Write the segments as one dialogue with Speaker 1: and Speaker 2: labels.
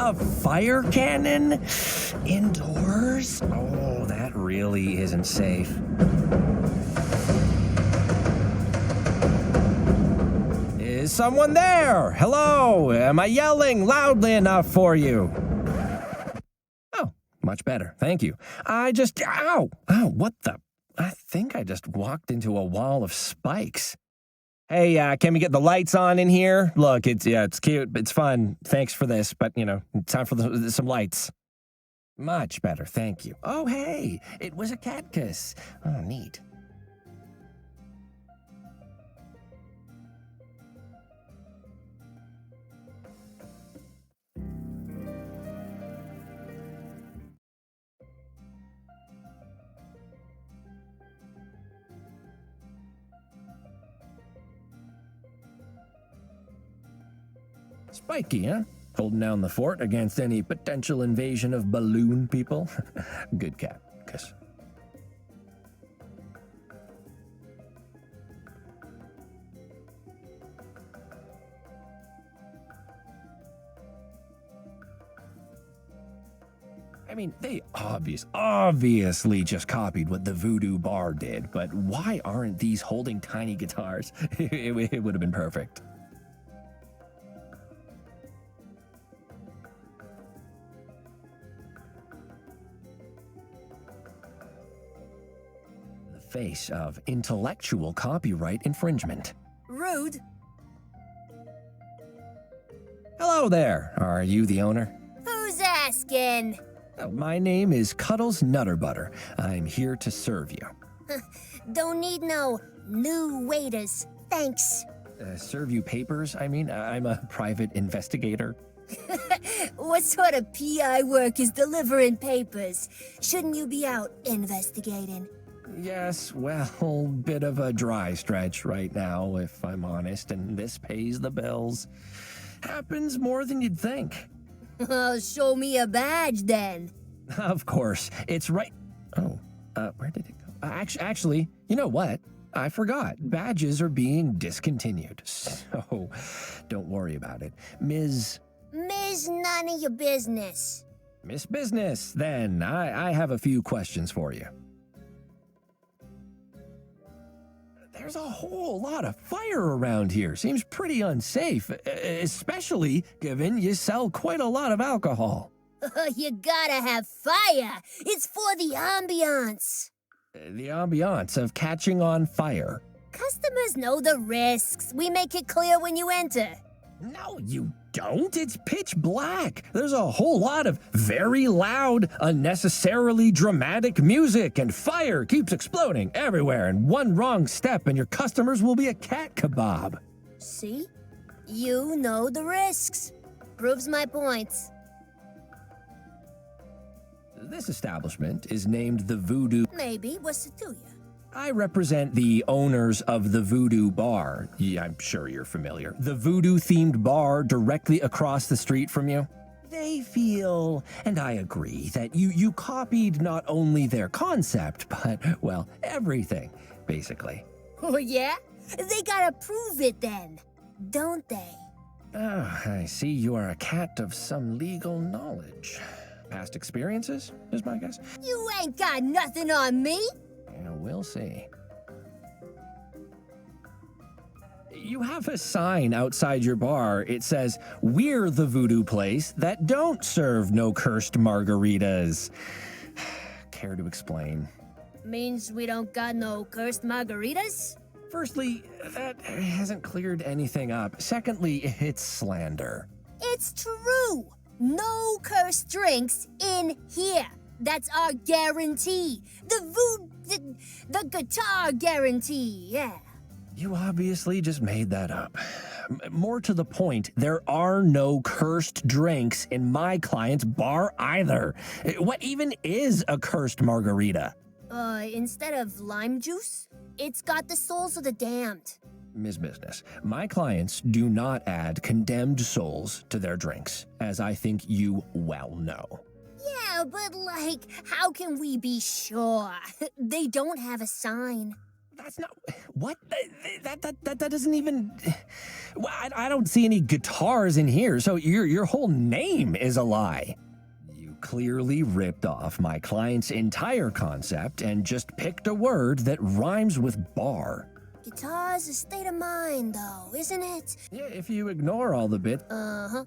Speaker 1: A fire cannon? Indoors? Oh, that really isn't safe. Is someone there? Hello? Am I yelling loudly enough for you? Oh, much better. Thank you. Ow! Ow, what the? I think I just walked into a wall of spikes. Hey, can we get the lights on in here? Look, it's cute, it's fun. Thanks for this, but, time for some lights. Much better, thank you. Oh, hey, it was a cactus. Oh, neat. Spiky, huh? Holding down the fort against any potential invasion of balloon people. Good cat, kiss. I mean, they obviously just copied what the Voodoo Bar did, but why aren't these holding tiny guitars? It would have been perfect. Face of intellectual copyright infringement.
Speaker 2: Rude.
Speaker 1: Hello there. Are you the owner?
Speaker 2: Who's asking?
Speaker 1: My name is Cuddles Nutterbutter. I'm here to serve you.
Speaker 2: Don't need no new waiters. Thanks.
Speaker 1: Serve you papers? I mean, I'm a private investigator.
Speaker 2: What sort of PI work is delivering papers? Shouldn't you be out investigating?
Speaker 1: Yes, well, bit of a dry stretch right now, if I'm honest, and this pays the bills. Happens more than you'd think.
Speaker 2: Oh, show me a badge then.
Speaker 1: Of course, it's right... Oh, where did it go? Actually, you know what? I forgot. Badges are being discontinued, so don't worry about it. Ms.
Speaker 2: None of your business.
Speaker 1: Miss Business, then. I have a few questions for you. There's a whole lot of fire around here. Seems pretty unsafe, especially given you sell quite a lot of alcohol.
Speaker 2: You gotta have fire. It's for the ambiance.
Speaker 1: The ambiance of catching on fire.
Speaker 2: Customers know the risks. We make it clear when you enter.
Speaker 1: No, you don't. It's pitch black. There's a whole lot of very loud, unnecessarily dramatic music, and fire keeps exploding everywhere, and one wrong step and your customers will be a cat kebab.
Speaker 2: See? You know the risks. Proves my points.
Speaker 1: This establishment is named the Voodoo.
Speaker 2: Maybe. What's it to you?
Speaker 1: I represent the owners of the Voodoo Bar. Yeah, I'm sure you're familiar. The Voodoo-themed bar directly across the street from you. They feel, and I agree, that you copied not only their concept, but, well, everything, basically.
Speaker 2: Oh, yeah? They gotta prove it then, don't they?
Speaker 1: Ah, I see you are a cat of some legal knowledge. Past experiences, is my guess?
Speaker 2: You ain't got nothing on me.
Speaker 1: Yeah, we'll see. You have a sign outside your bar. It says, "We're the voodoo place that don't serve no cursed margaritas." Care to explain?
Speaker 2: Means we don't got no cursed margaritas?
Speaker 1: Firstly, that hasn't cleared anything up. Secondly, it's slander.
Speaker 2: It's true. No cursed drinks in here. That's our guarantee. The guitar guarantee, yeah.
Speaker 1: You obviously just made that up. More to the point, there are no cursed drinks in my client's bar either. What even is a cursed margarita?
Speaker 2: Instead of lime juice, it's got the souls of the damned.
Speaker 1: Ms. Business, my clients do not add condemned souls to their drinks, as I think you well know.
Speaker 2: Yeah, but how can we be sure? They don't have a sign.
Speaker 1: That's not... What? That doesn't even... Well, I don't see any guitars in here, so your whole name is a lie. You clearly ripped off my client's entire concept and just picked a word that rhymes with bar.
Speaker 2: Guitar's a state of mind, though, isn't it?
Speaker 1: Yeah, if you ignore all the bits...
Speaker 2: Uh-huh.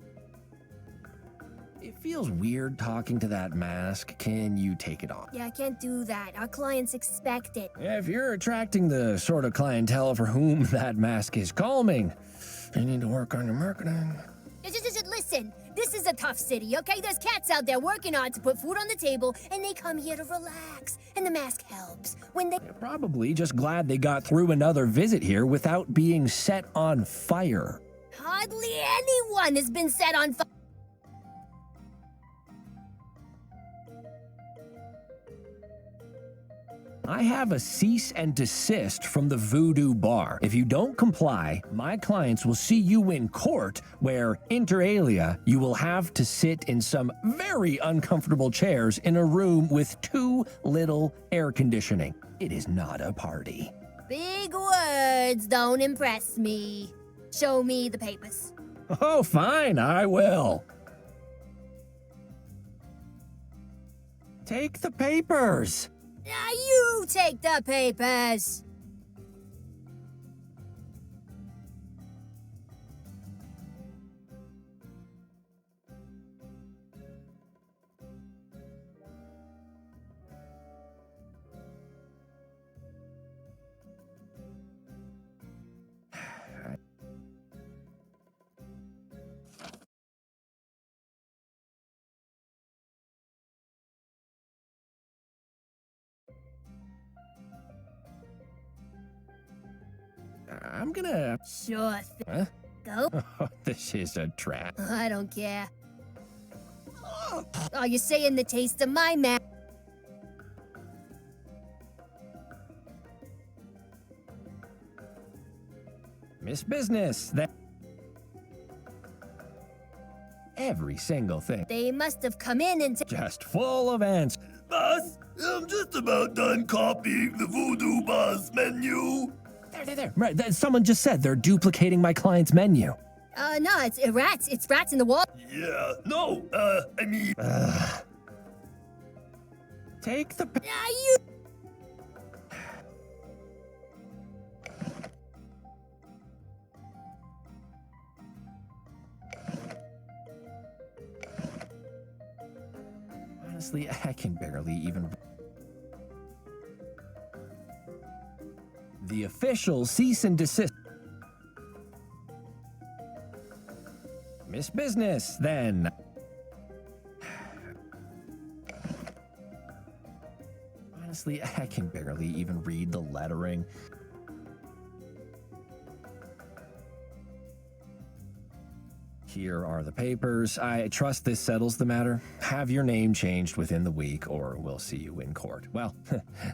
Speaker 1: It feels weird talking to that mask. Can you take it off?
Speaker 2: Yeah, I can't do that. Our clients expect it.
Speaker 1: If you're attracting the sort of clientele for whom that mask is calming, you need to work on your marketing.
Speaker 2: Just listen, this is a tough city, okay? There's cats out there working hard to put food on the table, and they come here to relax, and the mask helps. When they...
Speaker 1: You're probably just glad they got through another visit here without being set on fire.
Speaker 2: Hardly anyone has been set on fire.
Speaker 1: I have a cease and desist from the Voodoo Bar. If you don't comply, my clients will see you in court where, inter alia, you will have to sit in some very uncomfortable chairs in a room with too little air conditioning. It is not a party.
Speaker 2: Big words don't impress me. Show me the papers.
Speaker 1: Oh, fine, I will. Take the papers.
Speaker 2: Now you take the papers.
Speaker 1: I'm gonna...
Speaker 2: Sure thing.
Speaker 1: Huh?
Speaker 2: Go.
Speaker 1: Oh, this is a trap.
Speaker 2: I don't care. Oh, you're saying the taste of my mouth.
Speaker 1: Miss Business, that... Every single thing.
Speaker 2: They must have come in and...
Speaker 1: Just full of answers.
Speaker 3: Boss, I'm just about done copying the Voodoo Bar's menu.
Speaker 1: There. Right, someone just said they're duplicating my client's menu.
Speaker 2: No, it's rats. It's rats in the wall.
Speaker 3: Yeah, no, I mean...
Speaker 1: Take the...
Speaker 2: Now you...
Speaker 1: Honestly, I can barely even... The official cease and desist. Miss Business, then. Honestly, I can barely even read the lettering. Here are the papers. I trust this settles the matter. Have your name changed within the week, or we'll see you in court. Well,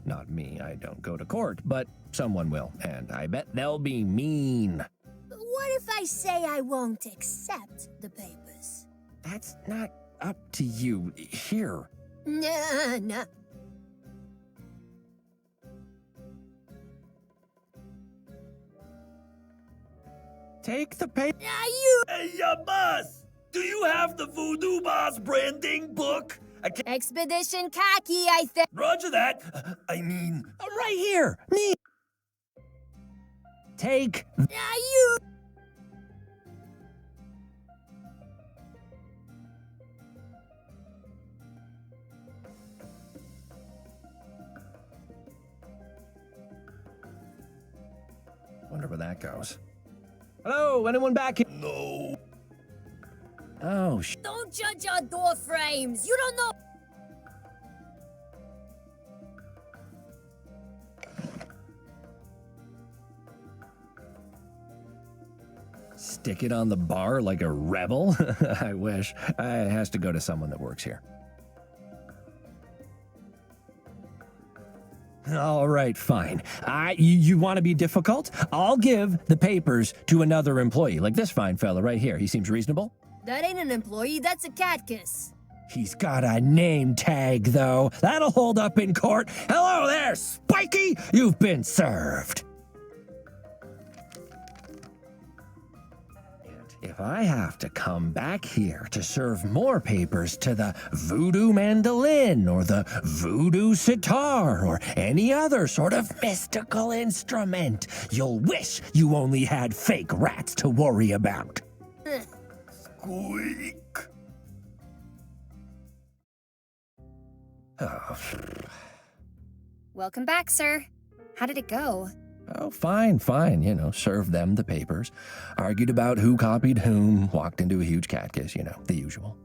Speaker 1: not me. I don't go to court, but someone will, and I bet they'll be mean.
Speaker 2: What if I say I won't accept the papers?
Speaker 1: That's not up to you. Here.
Speaker 2: Nah.
Speaker 1: Take the paper.
Speaker 2: Now you...
Speaker 3: Hey, boss, do you have the Voodoo Bar's branding book? I can't...
Speaker 2: Expedition Khaki, I think.
Speaker 3: Roger that. I mean...
Speaker 1: Right here. Me. Take.
Speaker 2: Now you...
Speaker 1: Wonder where that goes. Hello, anyone back here?
Speaker 3: No.
Speaker 1: Oh,
Speaker 2: Don't judge our door frames. You don't know...
Speaker 1: Stick it on the bar like a rebel? I wish. It has to go to someone that works here. All right, fine. You want to be difficult? I'll give the papers to another employee, like this fine fella right here. He seems reasonable.
Speaker 2: That ain't an employee, that's a cat kiss.
Speaker 1: He's got a name tag, though. That'll hold up in court. Hello Whoa there, Spiky! You've been served! If I have to come back here to serve more papers to the voodoo mandolin or the voodoo sitar or any other sort of mystical instrument, you'll wish you only had fake rats to worry about.
Speaker 3: Squeak.
Speaker 1: Oh,
Speaker 4: Welcome back, sir. How did it go?
Speaker 1: oh, fine. Served them the papers. Argued about who copied whom, walked into a huge cat kiss, the usual.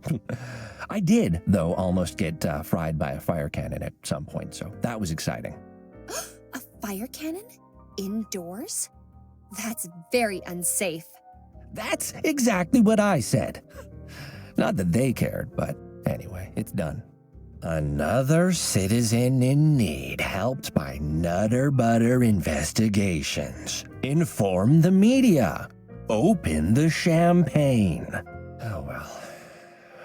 Speaker 1: I did, though, almost get fried by a fire cannon at some point, so that was exciting.
Speaker 4: A fire cannon? Indoors? That's very unsafe.
Speaker 1: That's exactly what I said. Not that they cared, but anyway, it's done. Another citizen in need helped by Nutter Butter investigations. Inform the media. Open the champagne. Oh well,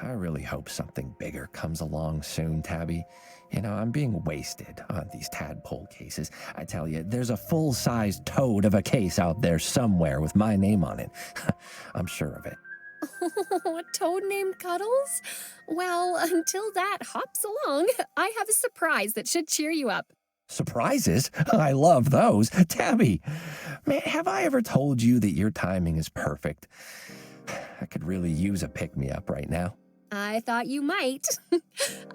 Speaker 1: I really hope something bigger comes along soon, Tabby. I'm being wasted on these tadpole cases. I tell you, there's a full-sized toad of a case out there somewhere with my name on it. I'm sure of it.
Speaker 4: A toad named Cuddles? Well, until that hops along, I have a surprise that should cheer you up.
Speaker 1: Surprises? I love those. Tabby, man, have I ever told you that your timing is perfect? I could really use a pick-me-up right now.
Speaker 4: I thought you might.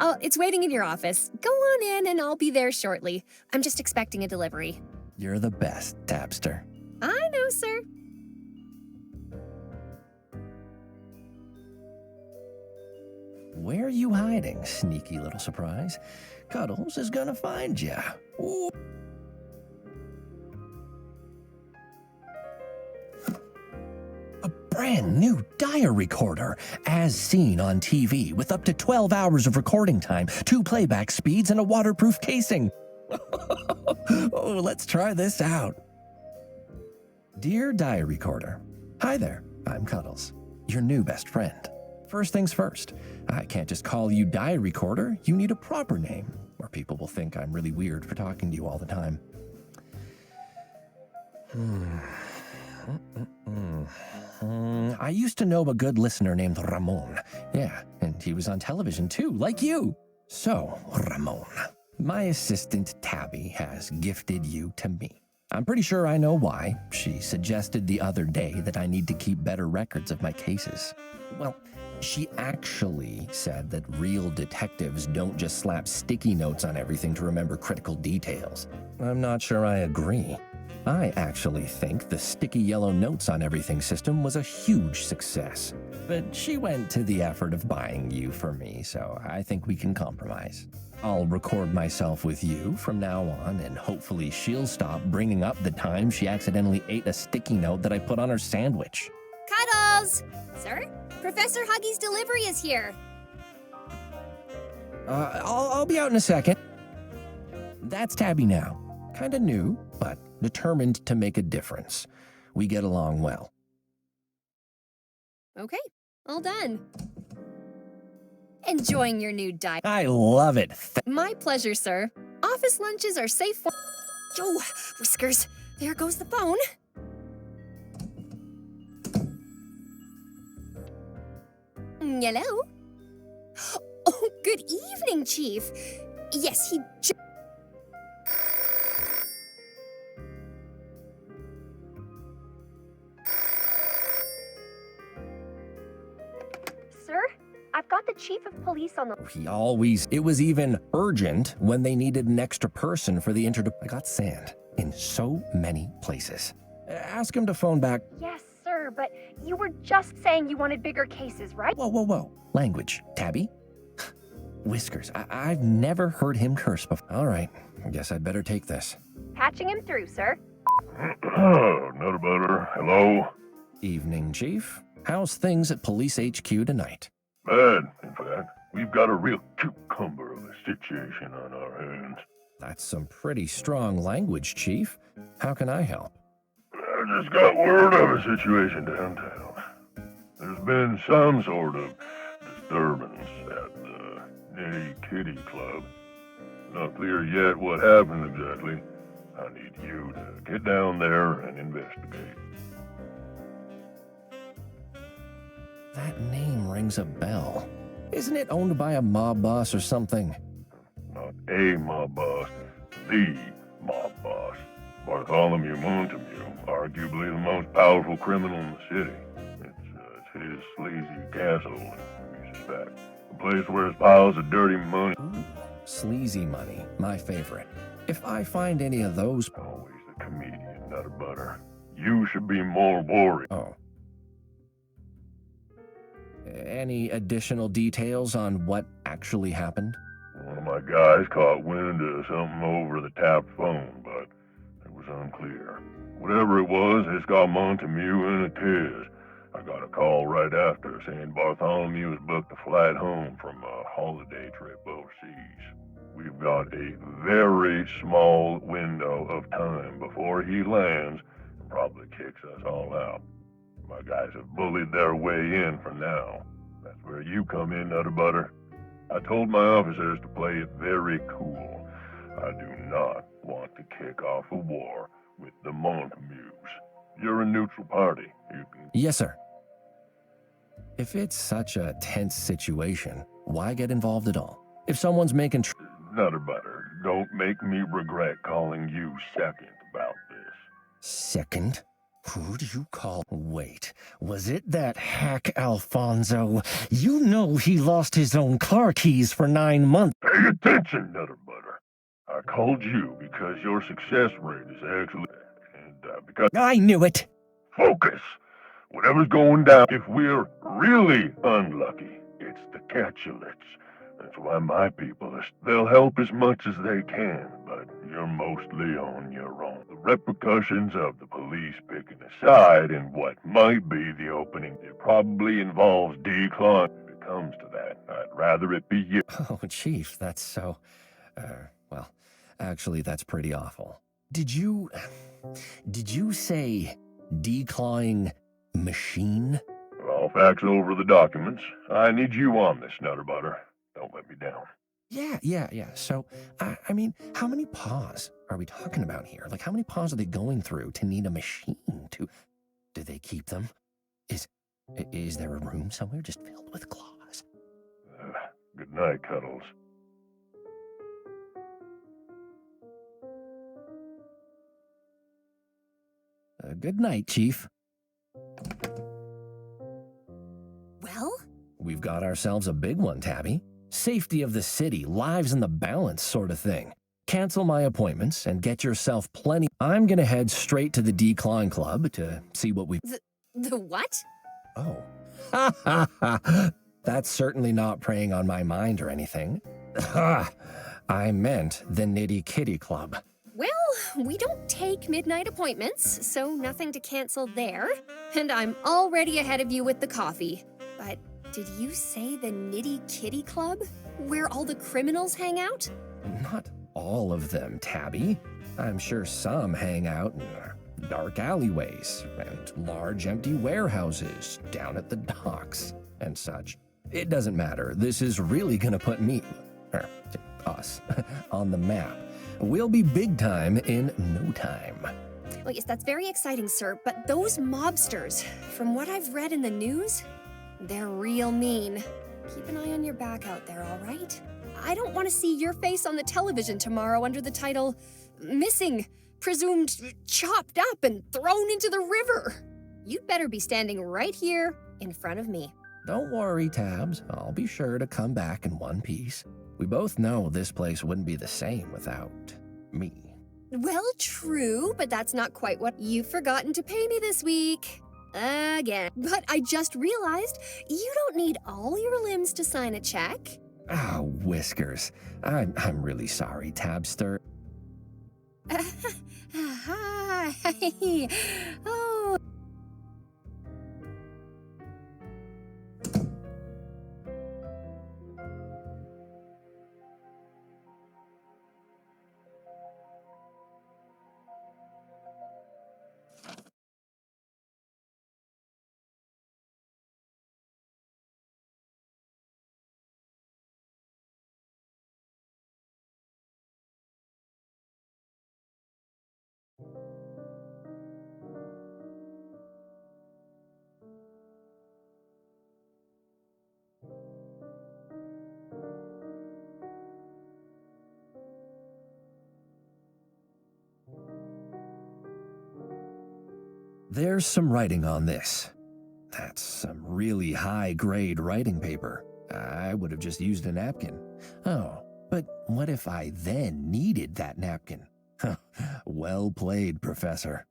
Speaker 4: Oh, it's waiting in your office. Go on in and I'll be there shortly. I'm just expecting a delivery.
Speaker 1: You're the best, Tabster.
Speaker 4: I know, sir.
Speaker 1: Where are you hiding, sneaky little surprise? Cuddles is gonna find ya. Ooh. A brand new diary recorder, as seen on TV, with up to 12 hours of recording time, 2 playback speeds, and a waterproof casing. Oh, let's try this out. Dear diary recorder, hi there, I'm Cuddles, your new best friend. First things first, I can't just call you diary recorder, you need a proper name, or people will think I'm really weird for talking to you all the time. I used to know a good listener named Ramon. Yeah, and he was on television too, like you. So, Ramon, my assistant Tabby has gifted you to me. I'm pretty sure I know why. She suggested the other day that I need to keep better records of my cases. Well, she actually said that real detectives don't just slap sticky notes on everything to remember critical details. I'm not sure I agree. I actually think the sticky yellow notes on everything system was a huge success. But she went to the effort of buying you for me, so I think we can compromise. I'll record myself with you from now on, and hopefully she'll stop bringing up the time she accidentally ate a sticky note that I put on her sandwich.
Speaker 4: Cuddles! Sir? Professor Huggy's delivery is here.
Speaker 1: I'll be out in a second. That's Tabby now. Kinda new, but determined to make a difference. We get along well.
Speaker 4: Okay, all done. Enjoying your new diet.
Speaker 1: I love it.
Speaker 4: My pleasure, sir. Office lunches are safe for... Yo, Whiskers, there goes the phone. Hello? Oh, good evening, Chief. Yes, he... Sir, I've got the Chief of Police on the...
Speaker 1: It was even urgent when they needed an extra person for the I got sand in so many places. Ask him to phone back.
Speaker 5: Yes, sir, but you were just saying you wanted bigger cases, right?
Speaker 1: Whoa. Language, Tabby. Whiskers, I've never heard him curse before. All right, I guess I'd better take this.
Speaker 5: Patching him through, sir.
Speaker 3: Nutter Butter, hello?
Speaker 1: Evening, Chief. How's things at Police HQ tonight?
Speaker 3: Bad, in fact. We've got a real cucumber of a situation on our hands.
Speaker 1: That's some pretty strong language, Chief. How can I help?
Speaker 3: I just got word of a situation downtown. There's been some sort of disturbance at the Nitty Kitty Club. Not clear yet what happened exactly. I need you to get down there and investigate.
Speaker 1: That name rings a bell. Isn't it owned by a mob boss or something?
Speaker 3: Not a mob boss, the mob boss. Bartholomew Montague, arguably the most powerful criminal in the city. It's his sleazy castle, we suspect. A place where there's piles of dirty money.
Speaker 1: Ooh, sleazy money, my favorite. If I find any of those...
Speaker 3: Always the comedian, not a butter. You should be more worried.
Speaker 1: Oh. Any additional details on what actually happened?
Speaker 3: One of my guys caught wind of something over the tapped phone, but it was unclear. Whatever it was, it's got Montague in a tiz. I got a call right after saying Bartholomew has booked a flight home from a holiday trip overseas. We've got a very small window of time before he lands and probably kicks us all out. My guys have bullied their way in for now. That's where you come in, Nutter Butter. I told my officers to play it very cool. I do not want to kick off a war with the Montagues. You're a neutral party. You can...
Speaker 1: Yes, sir. If it's such a tense situation, why get involved at all? If someone's making...
Speaker 3: Nutter Butter, don't make me regret calling you second about this.
Speaker 1: Second? Who do you call? Wait, was it that hack Alfonso? You know he lost his own car keys for 9 months.
Speaker 3: Pay attention, Nutter Butter. I called you because your success rate is excellent, and because...
Speaker 1: I knew it!
Speaker 3: Focus! Whatever's going down, if we're really unlucky, it's the Catulets. That's why my people, they'll help as much as they can, but you're mostly on your own. The repercussions of the police picking a side in what might be the opening, it probably involves decline. If it comes to that, I'd rather it be you.
Speaker 1: Oh, Chief, that's so... well, actually, that's pretty awful. Did you say declawing machine?
Speaker 3: I'll fax over the documents. I need you on this, Nutter Butter. Don't let me down.
Speaker 1: Yeah. So, I mean, how many paws are we talking about here? Like, how many paws are they going through to need a machine to... Do they keep them? Is there a room somewhere just filled with claws?
Speaker 3: Good night, Cuddles.
Speaker 1: Good night, Chief.
Speaker 2: Well?
Speaker 1: We've got ourselves a big one, Tabby. Safety of the city, lives in the balance sort of thing. Cancel my appointments and get yourself plenty... I'm gonna head straight to the Decline Club to see what we...
Speaker 4: The what?
Speaker 1: Oh. That's certainly not preying on my mind or anything. I meant the Nitty Kitty Club.
Speaker 4: Well, we don't take midnight appointments, so nothing to cancel there. And I'm already ahead of you with the coffee. But did you say the Nitty Kitty Club? Where all the criminals hang out?
Speaker 1: Not all of them, Tabby. I'm sure some hang out in dark alleyways and large empty warehouses down at the docks and such. It doesn't matter. This is really gonna put me, us, on the map. We'll be big time in no time.
Speaker 4: Well, yes, that's very exciting, sir, but those mobsters, from what I've read in the news, they're real mean. Keep an eye on your back out there, all right? I don't want to see your face on the television tomorrow under the title, Missing, Presumed Chopped Up and Thrown into the River. You'd better be standing right here in front of me.
Speaker 1: Don't worry, Tabs. I'll be sure to come back in one piece. We both know this place wouldn't be the same without me.
Speaker 4: Well, true, but that's not quite what you've forgotten to pay me this week. Again. But I just realized you don't need all your limbs to sign a check.
Speaker 1: Oh, Whiskers. I'm really sorry, Tabster.
Speaker 4: Hi. Oh.
Speaker 1: There's some writing on this. That's some really high-grade writing paper. I would have just used a napkin. Oh, but what if I then needed that napkin? Well played, Professor.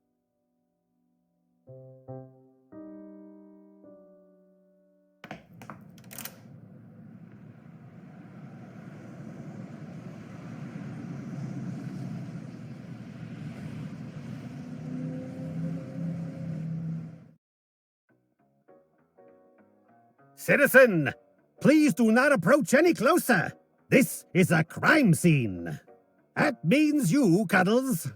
Speaker 6: Citizen, please do not approach any closer. This is a crime scene. That means you, Cuddles.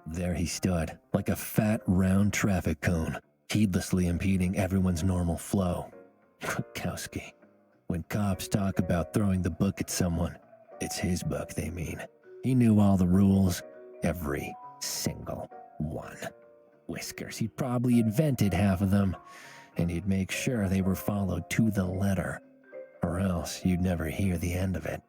Speaker 1: There he stood, like a fat, round traffic cone, heedlessly impeding everyone's normal flow. Krukowski. When cops talk about throwing the book at someone, it's his book they mean. He knew all the rules, every single one. Whiskers, he probably invented half of them, and he'd make sure they were followed to the letter, or else you'd never hear the end of it.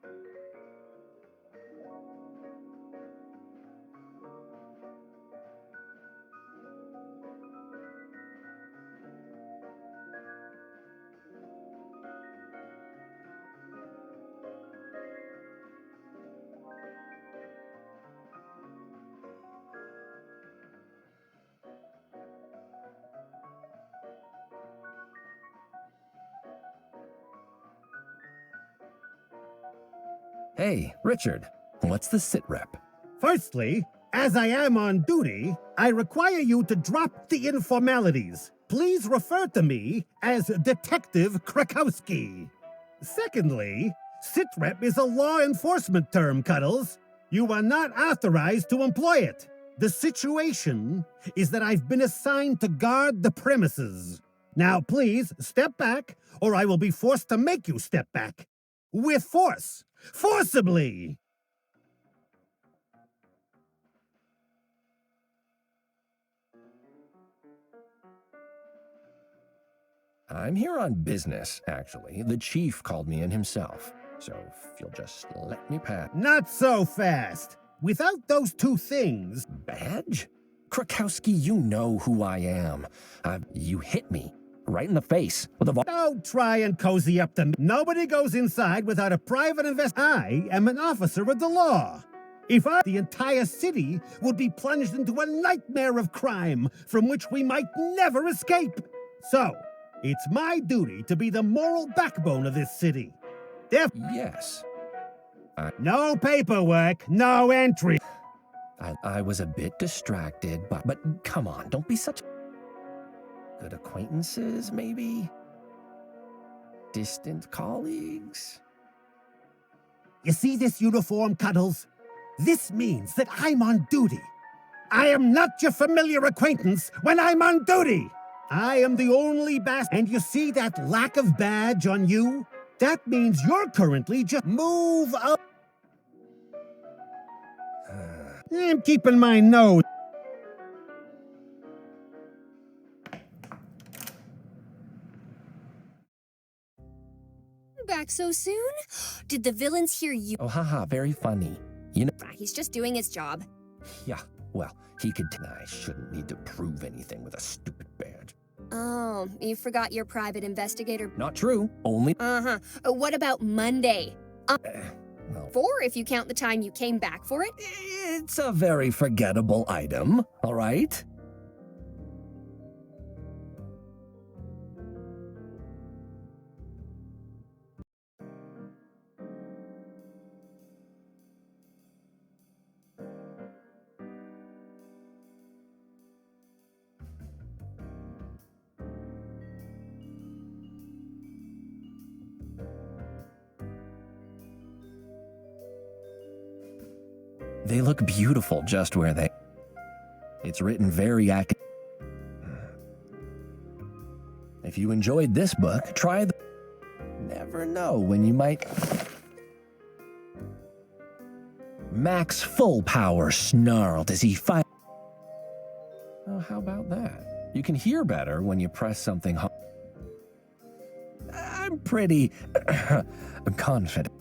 Speaker 1: Hey, Richard, what's the sit rep?
Speaker 6: Firstly, as I am on duty, I require you to drop the informalities. Please refer to me as Detective Krakowski. Secondly, sitrep is a law enforcement term, Cuddles. You are not authorized to employ it. The situation is that I've been assigned to guard the premises. Now please step back, or I will be forced to make you step back. With force. Forcibly!
Speaker 1: I'm here on business, actually. The chief called me in himself. So if you'll just let me pass.
Speaker 6: Not so fast. Without those two things...
Speaker 1: Badge? Krakowski, you know who I am. You hit me right in the face with a
Speaker 6: Don't try and cozy up to me. Nobody goes inside without a private I am an officer of the law. The entire city would be plunged into a nightmare of crime from which we might never escape. So, it's my duty to be the moral backbone of this city.
Speaker 1: Yes.
Speaker 6: No paperwork, no entry.
Speaker 1: I was a bit distracted, but come on, don't be such... Good acquaintances, maybe? Distant colleagues?
Speaker 6: You see this uniform, Cuddles? This means that I'm on duty. I am not your familiar acquaintance when I'm on duty. I am the only and you see that lack of badge on you? That means you're currently just move up. I'm keeping my nose.
Speaker 4: Back so soon? Did the villains hear you?
Speaker 1: Oh, haha, very funny. You know...
Speaker 4: He's just doing his job.
Speaker 1: Yeah, well, he could... I shouldn't need to prove anything with a stupid badge.
Speaker 4: Oh, you forgot your private investigator.
Speaker 1: Not true, only...
Speaker 4: Uh-huh. What about Monday?
Speaker 1: Well,
Speaker 4: 4 if you count the time you came back for it.
Speaker 1: it's a very forgettable item, all right? They look beautiful just where they... It's written very If you enjoyed this book, try the... Never know when you might... Max full power snarled as he fired... Oh, how about that? You can hear better when you press something hard. I'm pretty... confident.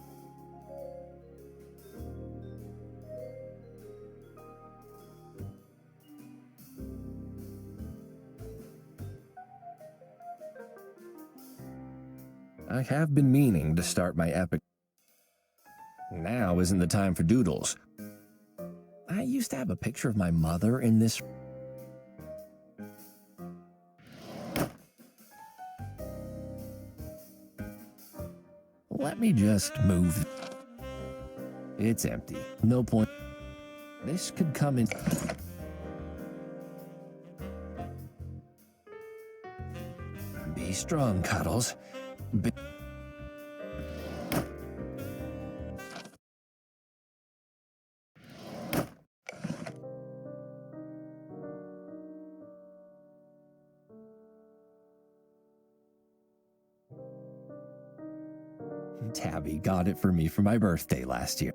Speaker 1: I have been meaning to start my epic. Now isn't the time for doodles. I used to have a picture of my mother in this. Let me just move. It's empty. No point. This could come in. Be strong, Cuddles. Tabby got it for me for my birthday last year.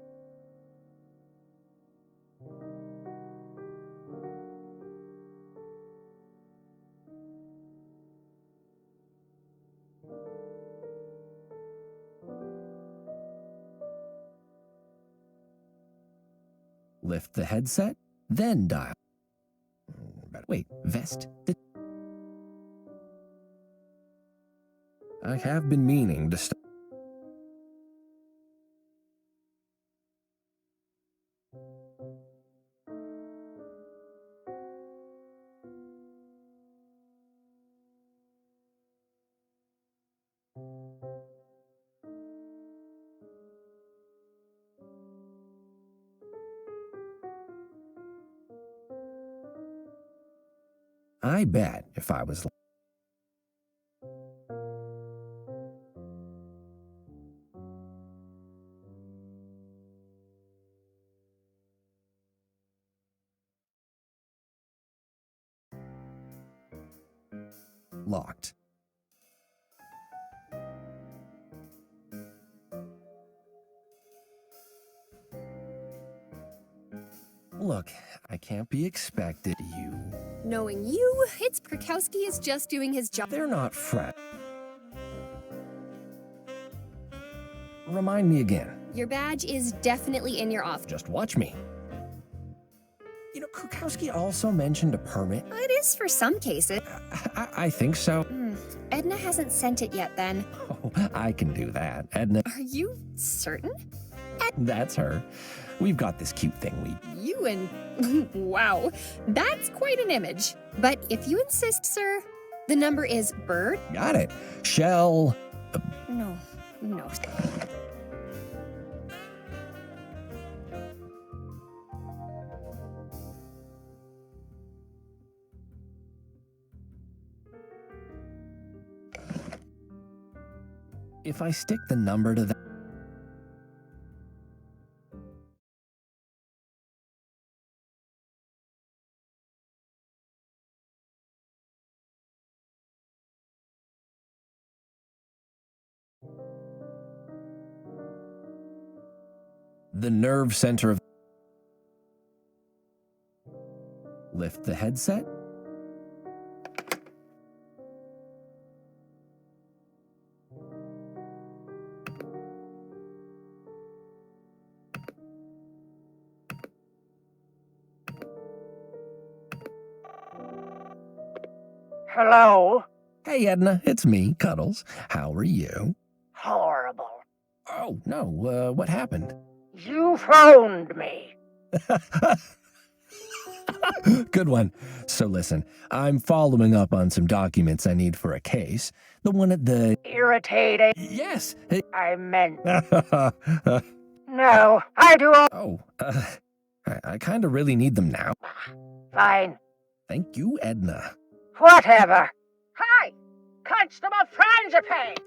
Speaker 1: Lift the headset, then dial. Wait, vest? I have been meaning to start. I bet if I was locked. Look, I can't be expected. You.
Speaker 4: Knowing you, it's Krakowski is just doing his job.
Speaker 1: They're not friends. Remind me again.
Speaker 4: Your badge is definitely in your office.
Speaker 1: Just watch me. You know, Krakowski also mentioned a permit.
Speaker 4: It is for some cases.
Speaker 1: I think so.
Speaker 4: Edna hasn't sent it yet then.
Speaker 1: Oh, I can do that. Edna,
Speaker 4: Are you certain?
Speaker 1: that's her. We've got this cute thing
Speaker 4: You and... wow, that's quite an image. But if you insist, sir, the number is Bird?
Speaker 1: got it. Shell.
Speaker 4: No.
Speaker 1: If I stick the number to that. The nerve center of. Lift the headset.
Speaker 7: Hello?
Speaker 1: Hey, Edna, it's me, Cuddles. How are you?
Speaker 7: Horrible.
Speaker 1: Oh, no, what happened?
Speaker 7: You phoned me.
Speaker 1: Good one. So listen, I'm following up on some documents I need for a case. The one at the...
Speaker 7: Irritating.
Speaker 1: Yes!
Speaker 7: I meant. No, I do all.
Speaker 1: Oh, I kind of really need them now.
Speaker 7: Fine.
Speaker 1: Thank you, Edna.
Speaker 7: Whatever. Hi! Constable Frangipane!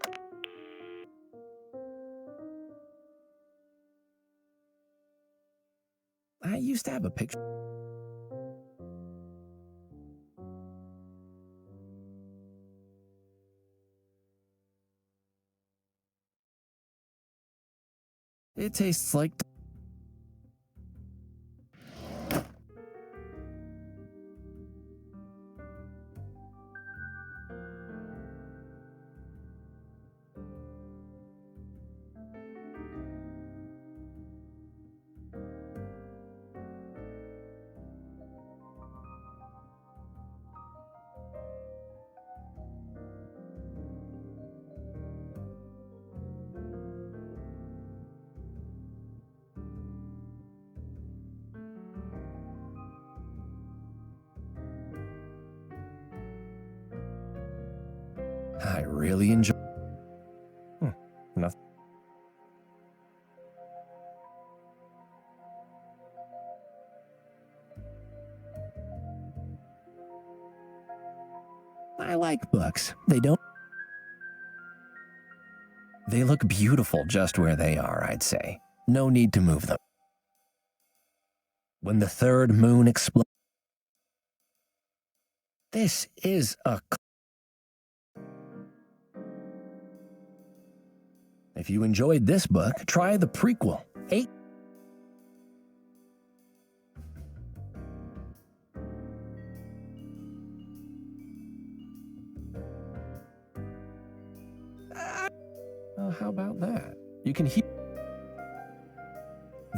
Speaker 1: I used to have a picture. It tastes like... really enjoy. Nothing. I like books. They look beautiful just where they are, I'd say. No need to move them. When the third moon explodes. This is a... If you enjoyed this book, try the prequel. 8. How about that? You can hear...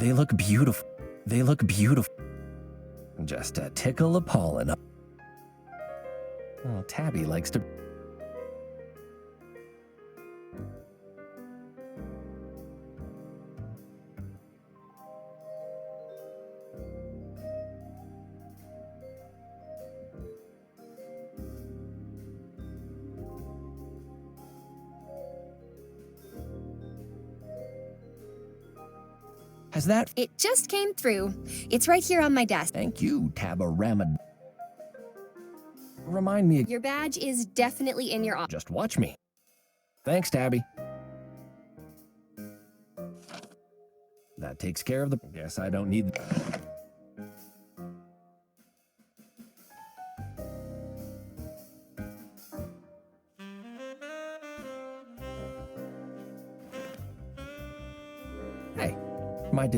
Speaker 1: They look beautiful. They look beautiful. Just a tickle of pollen. Oh, Tabby likes to... Has that...
Speaker 4: It just came through. It's right here on my desk.
Speaker 1: Thank you, Tabarama. Remind me...
Speaker 4: Your badge is definitely in your office.
Speaker 1: Just watch me. Thanks, Tabby. That takes care of the... Guess I don't need... Hey, my...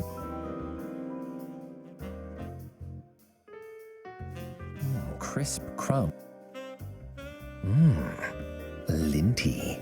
Speaker 1: Crisp crumb. Linty.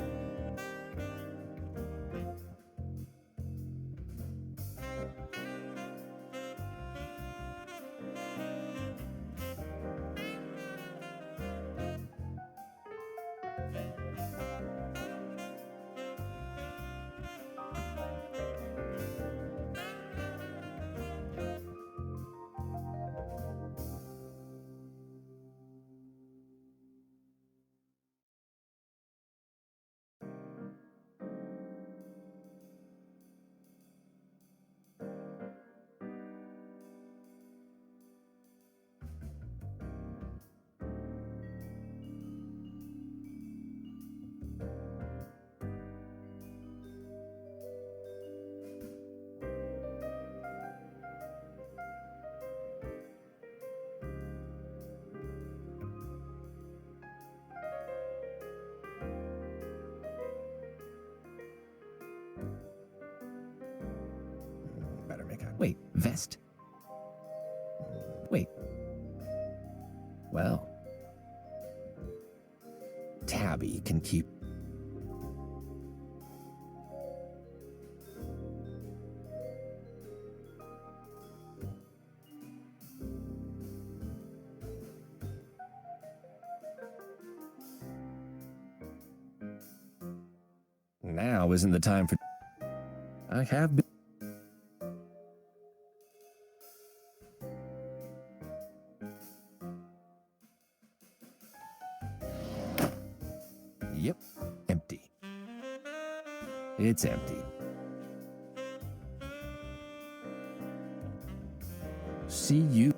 Speaker 1: Better make a... Wait, vest? Wait. Well. Tabby can keep... Now isn't the time for... I have been... Yep, empty. It's empty. See you.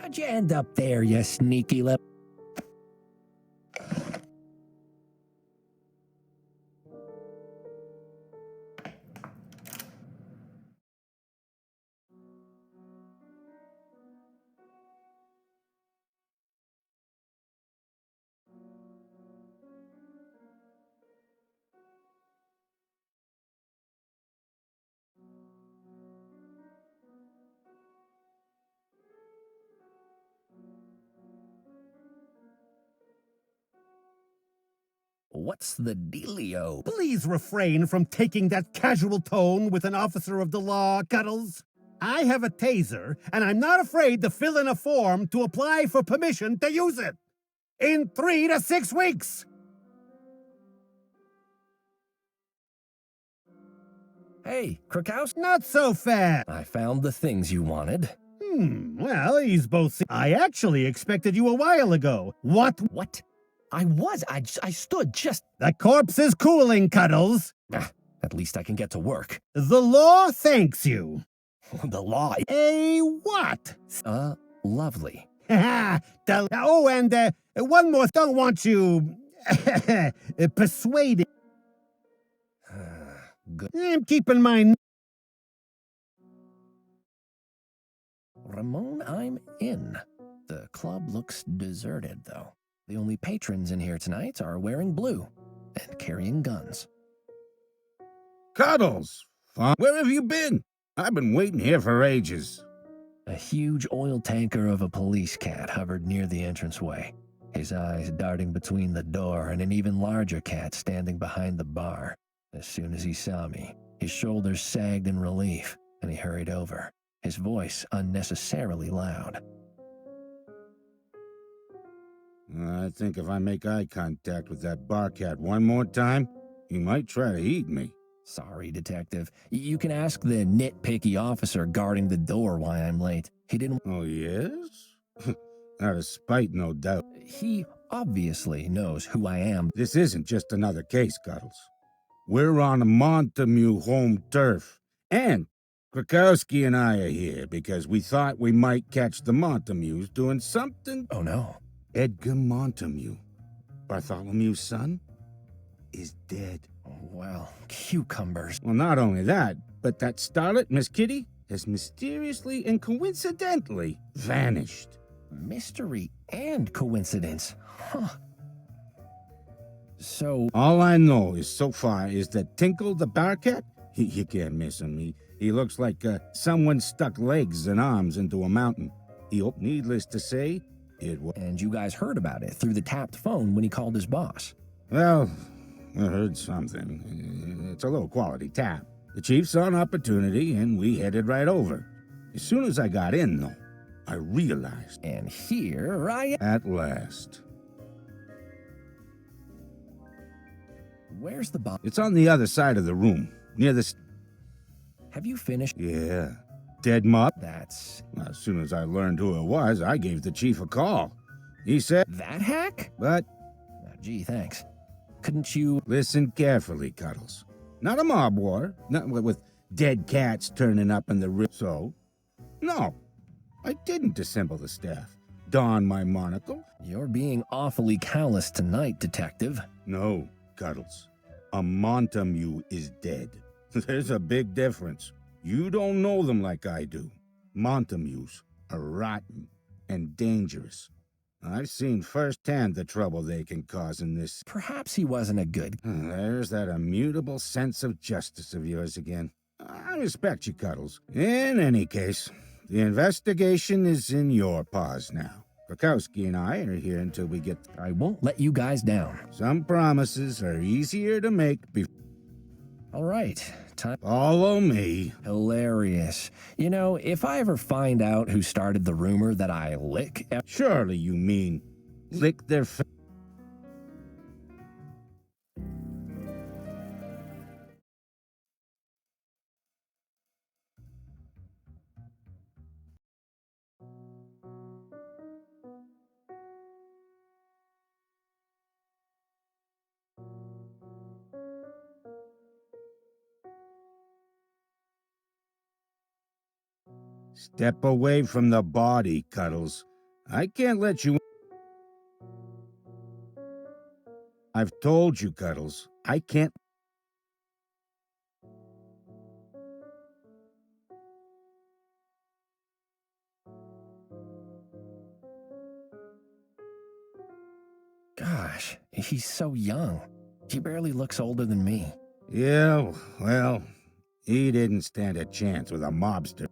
Speaker 1: How'd you end up there, you sneaky lip? What's the dealio?
Speaker 6: Please refrain from taking that casual tone with an officer of the law, Cuddles. I have a taser, and I'm not afraid to fill in a form to apply for permission to use it. In 3 to 6 weeks.
Speaker 1: Hey, Krakowski.
Speaker 6: Not so fast.
Speaker 1: I found the things you wanted.
Speaker 6: Well, he's both. I actually expected you a while ago. What?
Speaker 1: What? I stood just...
Speaker 6: The corpse is cooling, Cuddles.
Speaker 1: At least I can get to work.
Speaker 6: The law thanks you.
Speaker 1: The law...
Speaker 6: A what?
Speaker 1: Lovely.
Speaker 6: Oh, and one more. Don't want you persuaded.
Speaker 1: Good.
Speaker 6: I'm keeping mine.
Speaker 1: Ramon, I'm in. The club looks deserted, though. The only patrons in here tonight are wearing blue and carrying guns.
Speaker 8: Cuddles! Where have you been? I've been waiting here for ages.
Speaker 1: A huge oil tanker of a police cat hovered near the entranceway, his eyes darting between the door and an even larger cat standing behind the bar. As soon as he saw me, his shoulders sagged in relief, and he hurried over, his voice unnecessarily loud.
Speaker 8: I think if I make eye contact with that bar cat one more time, he might try to eat me.
Speaker 1: Sorry, Detective. You can ask the nitpicky officer guarding the door why I'm late. He didn't...
Speaker 8: Oh, yes? Out of spite, no doubt.
Speaker 1: He obviously knows who I am.
Speaker 8: This isn't just another case, Cuddles. We're on Meowmeow home turf. And Krakowski and I are here because we thought we might catch the Meowmeows doing something.
Speaker 1: Oh, no.
Speaker 8: Edgar Meowmeow, Bartholomew's son, is dead.
Speaker 1: Well, cucumbers.
Speaker 8: Well, not only that, but that starlet, Miss Kitty, has mysteriously and coincidentally vanished.
Speaker 1: Mystery and coincidence. Huh. So...
Speaker 8: All I know is so far is that Tinkle the Barcat, you can't miss him. He looks like someone stuck legs and arms into a mountain. Needless to say, it was...
Speaker 1: And you guys heard about it through the tapped phone when he called his boss.
Speaker 8: Well, I heard something. It's a low-quality tap. The chief saw an opportunity, and we headed right over. As soon as I got in, though, I realized...
Speaker 1: And here I am.
Speaker 8: At last.
Speaker 1: Where's the boss?
Speaker 8: It's on the other side of the room, near the...
Speaker 1: Have you finished?
Speaker 8: Yeah. Dead mob.
Speaker 1: That's...
Speaker 8: As soon as I learned who it was, I gave the chief a call. He said...
Speaker 1: That hack?
Speaker 8: But...
Speaker 1: Gee, thanks. Couldn't you...
Speaker 8: Listen carefully, Cuddles. Not a mob war. Not with dead cats turning up in the rib. So... No. I didn't dissemble the staff. Don my monocle.
Speaker 1: You're being awfully callous tonight, Detective.
Speaker 8: No, Cuddles. A Meowmeow is dead. There's a big difference. You don't know them like I do. Meowmeows are rotten and dangerous. I've seen firsthand the trouble they can cause in this.
Speaker 1: Perhaps he wasn't a good...
Speaker 8: There's that immutable sense of justice of yours again. I respect you, Cuddles. In any case, the investigation is in your paws now. Krakowski and I are here until we get...
Speaker 1: I won't let you guys down.
Speaker 8: Some promises are easier to make before...
Speaker 1: All right, time...
Speaker 8: Follow me.
Speaker 1: Hilarious. You know, if I ever find out who started the rumor that I lick...
Speaker 8: Surely you mean lick their face. Step away from the body, Cuddles. I can't let you... I've told you, Cuddles. I can't...
Speaker 1: Gosh, he's so young. He barely looks older than me.
Speaker 8: Yeah, well, he didn't stand a chance with a mobster.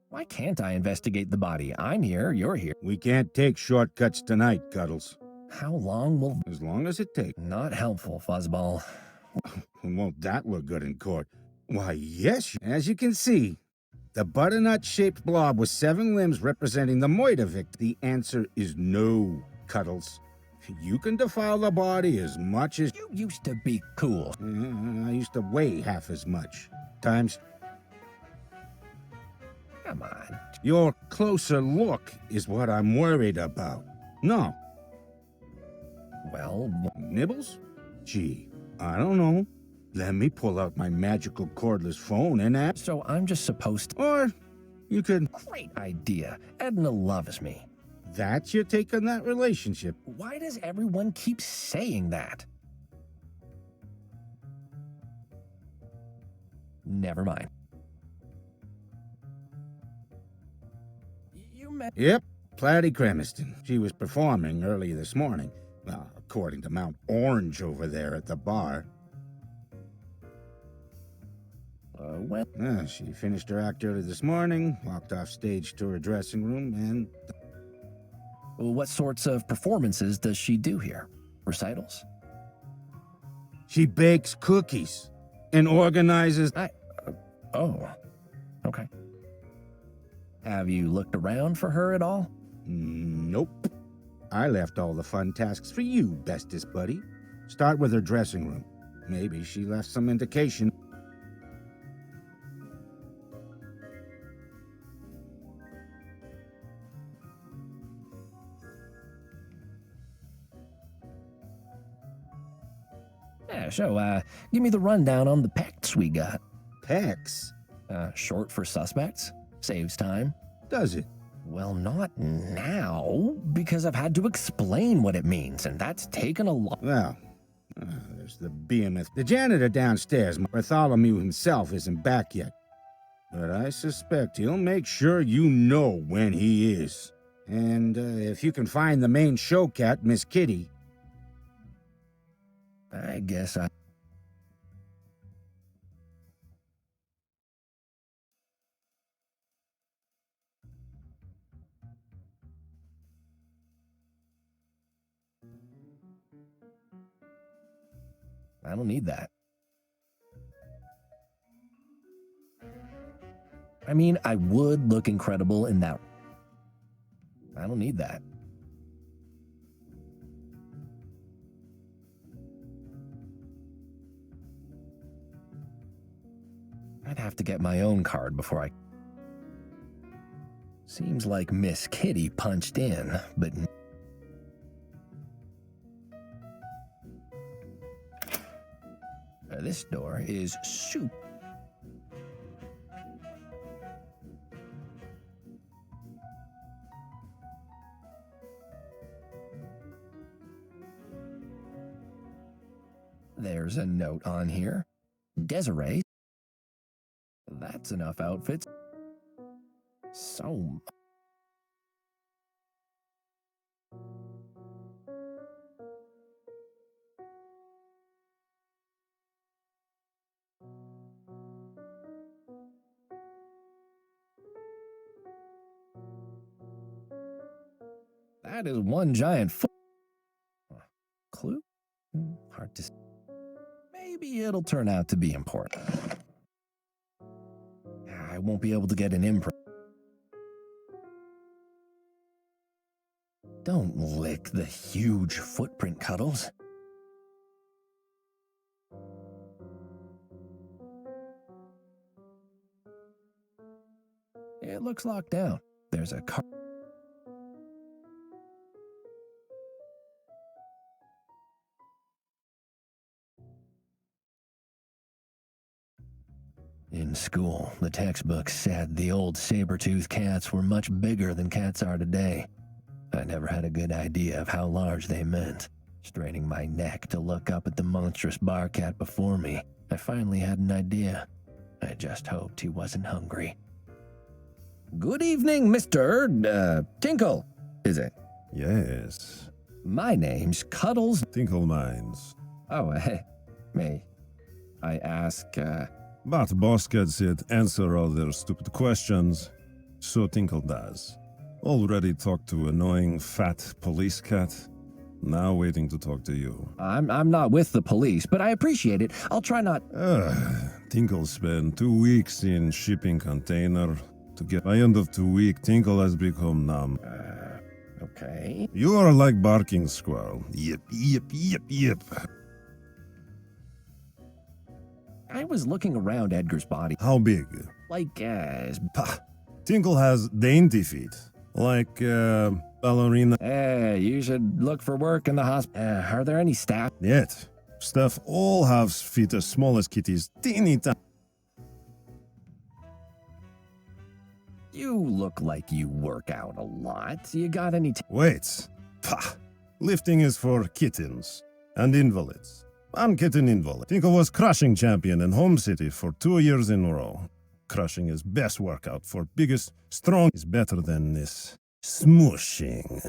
Speaker 1: Why can't I investigate the body? I'm here, you're here.
Speaker 8: We can't take shortcuts tonight, Cuddles.
Speaker 1: How long will...
Speaker 8: As long as it takes.
Speaker 1: Not helpful, Fuzzball.
Speaker 8: Won't that look good in court? Why, yes. As you can see, the butternut-shaped blob with 7 limbs representing the moida victim. The answer is no, Cuddles. You can defile the body as much as...
Speaker 1: You used to be cool.
Speaker 8: I used to weigh half as much. Times...
Speaker 1: Come on.
Speaker 8: Your closer look is what I'm worried about. No.
Speaker 1: Well...
Speaker 8: Nibbles? Gee, I don't know. Let me pull out my magical cordless phone and ask.
Speaker 1: So I'm just supposed to...
Speaker 8: Or you could...
Speaker 1: Great idea. Edna loves me.
Speaker 8: That's your take on that relationship.
Speaker 1: Why does everyone keep saying that? Never mind. You met...
Speaker 8: Yep, Platty Cremiston. She was performing early this morning. Well, according to Mount Orange over there at the bar.
Speaker 1: Well...
Speaker 8: She finished her act early this morning, walked off stage to her dressing room, and...
Speaker 1: What sorts of performances does she do here? Recitals?
Speaker 8: She bakes cookies and organizes...
Speaker 1: Oh, okay. Have you looked around for her at all?
Speaker 8: Nope. I left all the fun tasks for you, bestest buddy. Start with her dressing room. Maybe she left some indication.
Speaker 1: Yeah, so, give me the rundown on the pacts we got.
Speaker 8: Pecs?
Speaker 1: Short for suspects? Saves time.
Speaker 8: Does it?
Speaker 1: Well, not now, because I've had to explain what it means, and that's taken a lot.
Speaker 8: Well, there's the behemoth. The janitor downstairs, Bartholomew himself, isn't back yet. But I suspect he'll make sure you know when he is. And if you can find the main show cat, Miss Kitty...
Speaker 1: I guess I... I don't need that. I mean, I would look incredible in that. I don't need that. I'd have to get my own card before I... Seems like Miss Kitty punched in, but... This door is soup. There's a note on here. Desiree. That's enough outfits. So... That is one giant clue? Hard to... Maybe it'll turn out to be important. I won't be able to get an imprint. Don't lick the huge footprint, Cuddles. It looks locked down. There's a car. In school, the textbooks said the old saber-toothed cats were much bigger than cats are today. I never had a good idea of how large they meant. Straining my neck to look up at the monstrous bar cat before me, I finally had an idea. I just hoped he wasn't hungry. Good evening, Mr. Tinkle, is it?
Speaker 9: Yes.
Speaker 1: My name's Cuddles.
Speaker 9: Tinkle Mines.
Speaker 1: Oh, may I ask,
Speaker 9: But boss cat said answer all their stupid questions, so Tinkle does. Already talked to annoying fat police cat. Now waiting to talk to you.
Speaker 1: I'm not with the police, but I appreciate it. I'll try not.
Speaker 9: Tinkle spent 2 weeks in shipping container. To get by end of 2 week, Tinkle has become numb.
Speaker 1: Okay.
Speaker 9: You are like barking squirrel. Yip, yip, yip, yip.
Speaker 1: I was looking around Edgar's body.
Speaker 9: How big?
Speaker 1: Like,
Speaker 9: Pah. Tinkle has dainty feet. Like, ballerina.
Speaker 1: you should look for work in the hospital. Are there any staff?
Speaker 9: Yet. Staff all have feet as small as kitties. Teeny tiny.
Speaker 1: You look like you work out a lot. You got any...
Speaker 9: Wait. Pah. Lifting is for kittens and invalids. I'm kitten invalid. Tinkle was crushing champion in home city for 2 years in a row. Crushing is best workout for biggest, strong is better than this smooshing.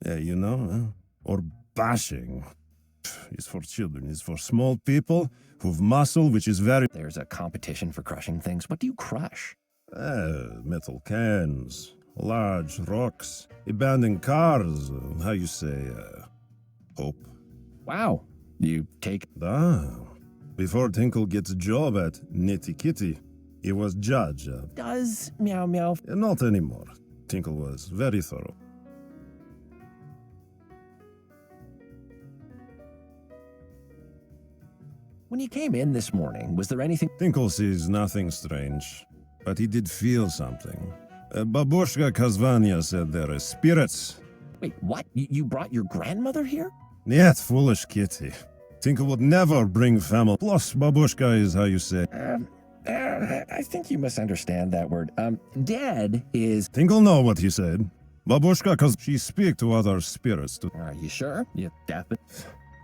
Speaker 9: Yeah, you know, or bashing. It's for children. It's for small people who've muscle, which is very...
Speaker 1: There's a competition for crushing things. What do you crush?
Speaker 9: Metal cans, large rocks, abandoned cars, how you say, hope.
Speaker 1: Wow. You take...
Speaker 9: Before Tinkle gets a job at Nitty Kitty, he was judge.
Speaker 1: Does Meow Meow...
Speaker 9: Not anymore. Tinkle was very thorough.
Speaker 1: When you came in this morning, was there anything...
Speaker 9: Tinkle sees nothing strange, but he did feel something. Babushka Kazvanya said there are spirits.
Speaker 1: Wait, what? You brought your grandmother here?
Speaker 9: Yet, foolish kitty. Tinkle would never bring family. Plus, babushka is how you say.
Speaker 1: I think you misunderstand that word. Dead is...
Speaker 9: Tinkle know what he said. Babushka, cause she speak to other spirits too.
Speaker 1: Are you sure? You definitely...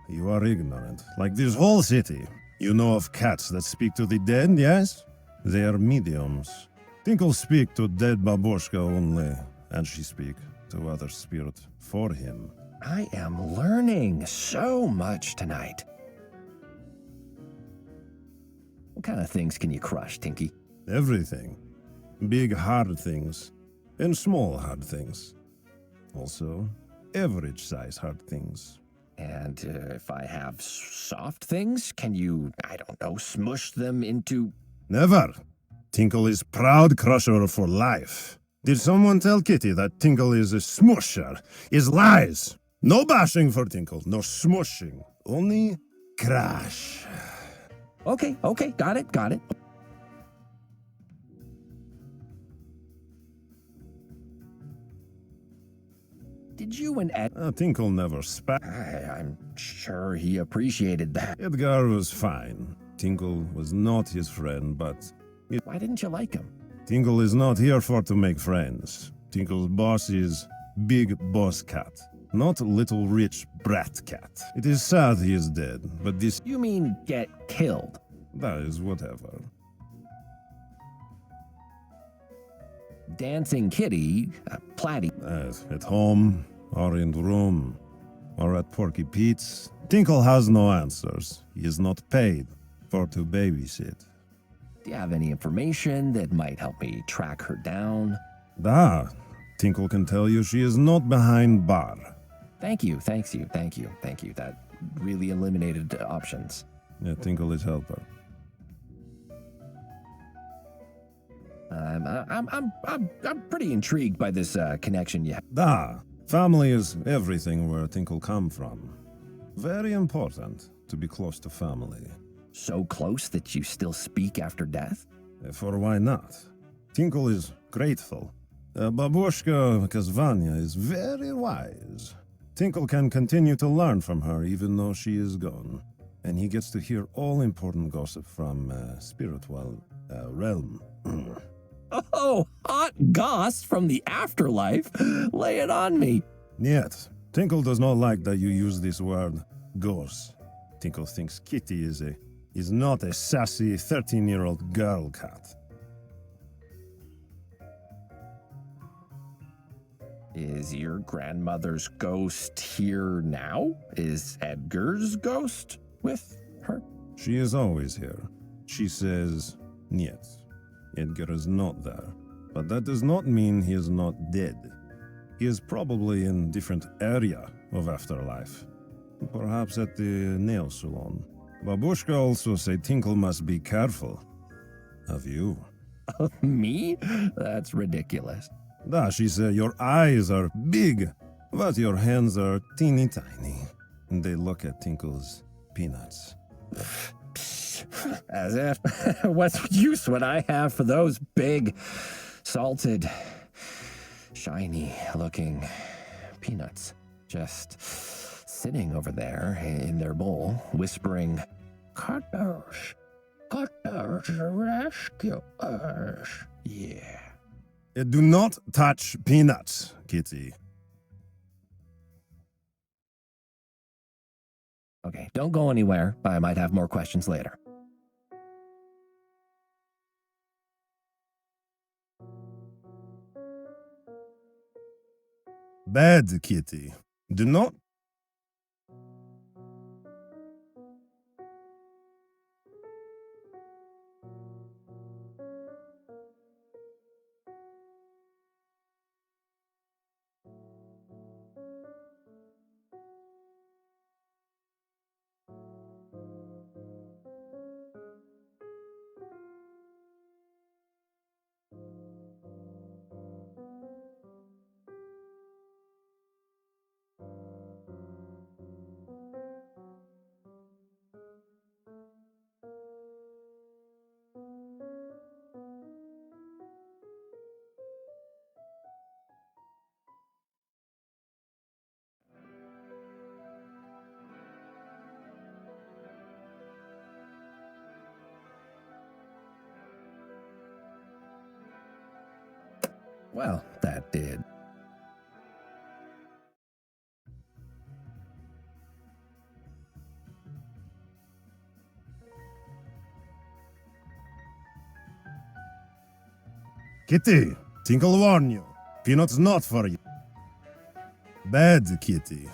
Speaker 9: You are ignorant. Like this whole city. You know of cats that speak to the dead, yes? They are mediums. Tinkle speak to dead babushka only, and she speak to other spirit for him.
Speaker 1: I am learning so much tonight. What kind of things can you crush, Tinky?
Speaker 9: Everything. Big hard things, and small hard things. Also, average size hard things.
Speaker 1: And if I have soft things, can you, I don't know, smush them into...
Speaker 9: Never. Tinkle is proud crusher for life. Did someone tell Kitty that Tinkle is a smusher? Is lies. No bashing for Tinkle, no smushing. Only crash.
Speaker 1: Okay, got it. Did you and Ed...
Speaker 9: Tinkle never spat.
Speaker 1: I'm sure he appreciated that.
Speaker 9: Edgar was fine. Tinkle was not his friend, but...
Speaker 1: Why didn't you like him?
Speaker 9: Tinkle is not here for to make friends. Tinkle's boss is Big Boss Cat, not little rich brat cat. It is sad he is dead, but this...
Speaker 1: You mean get killed?
Speaker 9: That is whatever.
Speaker 1: Dancing kitty, Platty.
Speaker 9: At home, or in the room, or at Porky Pete's. Tinkle has no answers. He is not paid for to babysit.
Speaker 1: Do you have any information that might help me track her down?
Speaker 9: Tinkle can tell you she is not behind bar.
Speaker 1: Thank you. That really eliminated options.
Speaker 9: Yeah, Tinkle is helper.
Speaker 1: I'm pretty intrigued by this connection you have.
Speaker 9: Family is everything where Tinkle come from. Very important to be close to family.
Speaker 1: So close that you still speak after death?
Speaker 9: For why not? Tinkle is grateful. Babushka Kazvanya is very wise. Tinkle can continue to learn from her even though she is gone. And he gets to hear all important gossip from spiritual realm.
Speaker 1: Oh, hot goss from the afterlife. Lay it on me.
Speaker 9: Yet, Tinkle does not like that you use this word, goss. Tinkle thinks Kitty is not a sassy 13-year-old girl cat.
Speaker 1: Is your grandmother's ghost here now? Is Edgar's ghost with her?
Speaker 9: She is always here. She says, niet. Edgar is not there. But that does not mean he is not dead. He is probably in different area of afterlife. Perhaps at the nail salon. Babushka also say Tinkle must be careful of you.
Speaker 1: Me? That's ridiculous.
Speaker 9: Da, she said your eyes are big, but your hands are teeny tiny. They look at Tinkle's peanuts.
Speaker 1: As if. What use would I have for those big, salted, shiny-looking peanuts? Just sitting over there in their bowl, whispering, "Cutters, cutters, rescue us." Yeah.
Speaker 9: Do not touch peanuts, Kitty.
Speaker 1: Okay, don't go anywhere. I might have more questions later.
Speaker 9: Bad, Kitty. Do not.
Speaker 1: Well, that did.
Speaker 9: Kitty, Tinkle warn you. Peanuts not for you. Bad, Kitty.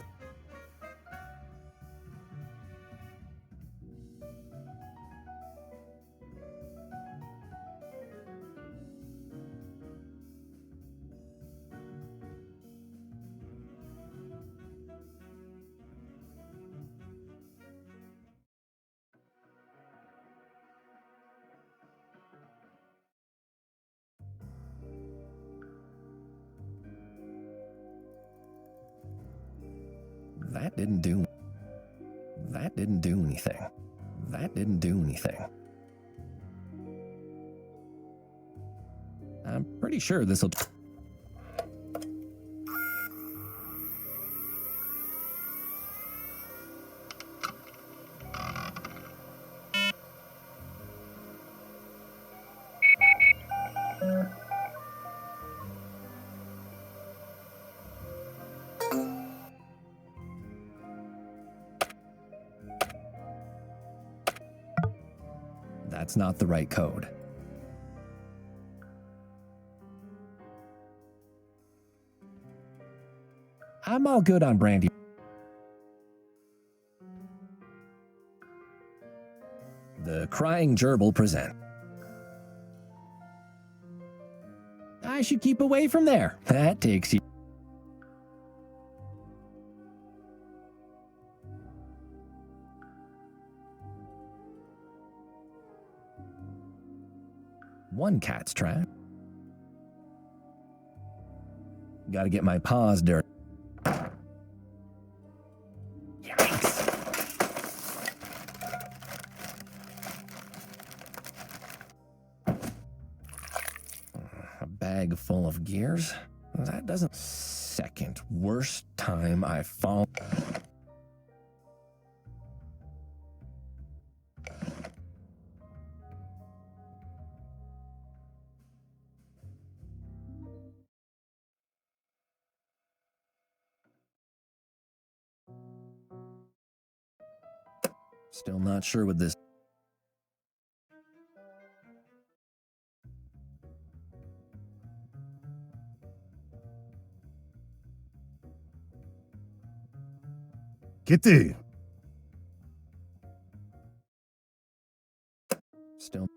Speaker 1: That didn't do. That didn't do anything. That didn't do anything. I'm pretty sure this'll. That's not the right code. I'm all good on brandy. The Crying Gerbil present. I should keep away from there. That takes you. One cat's trap. Gotta get my paws dirty. Yikes. A bag full of gears? That doesn't. Second worst time I've fallen. Still not sure what this.
Speaker 9: Kitty.
Speaker 1: Still.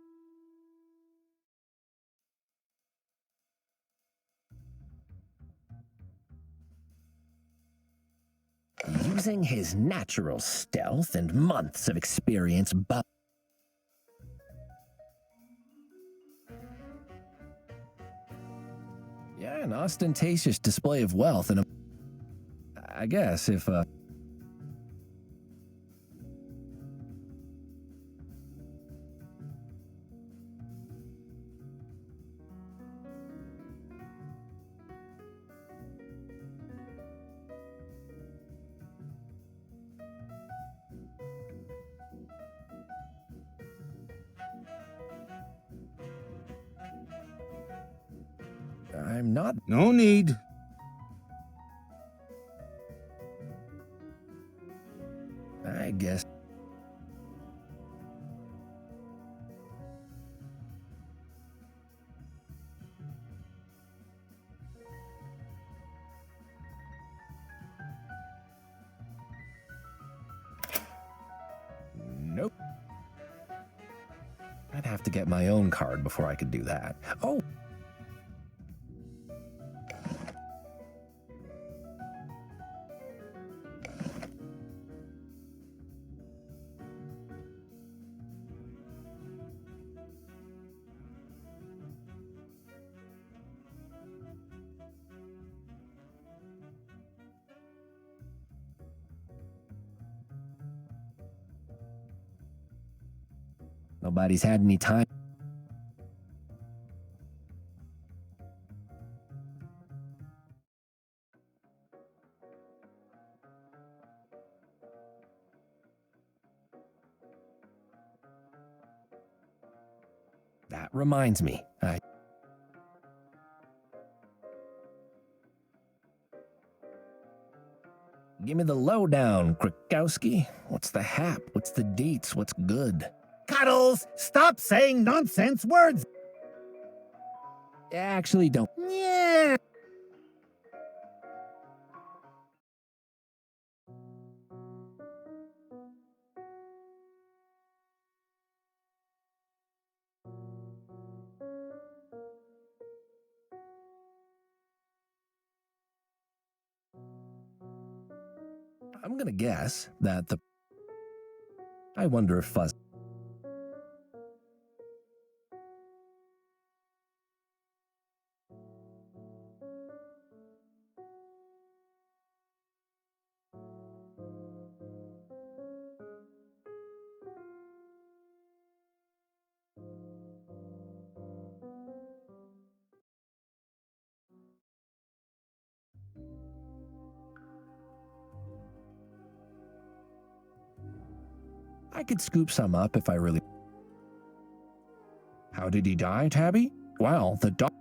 Speaker 1: using his natural stealth and months of experience, but yeah, an ostentatious display of wealth and I guess if I'm not.
Speaker 8: No need.
Speaker 1: I guess. Nope. I'd have to get my own card before I could do that. Oh. Nobody's had any time. That reminds me. Give me the lowdown, Krakowski. What's the hap? What's the deets? What's good?
Speaker 6: Cuddles, stop saying nonsense words.
Speaker 1: Actually, don't.
Speaker 6: Yeah.
Speaker 1: I'm gonna guess that the. I wonder if Fuzz. I could scoop some up if I really. How did he die, Tabby? Well, the dog.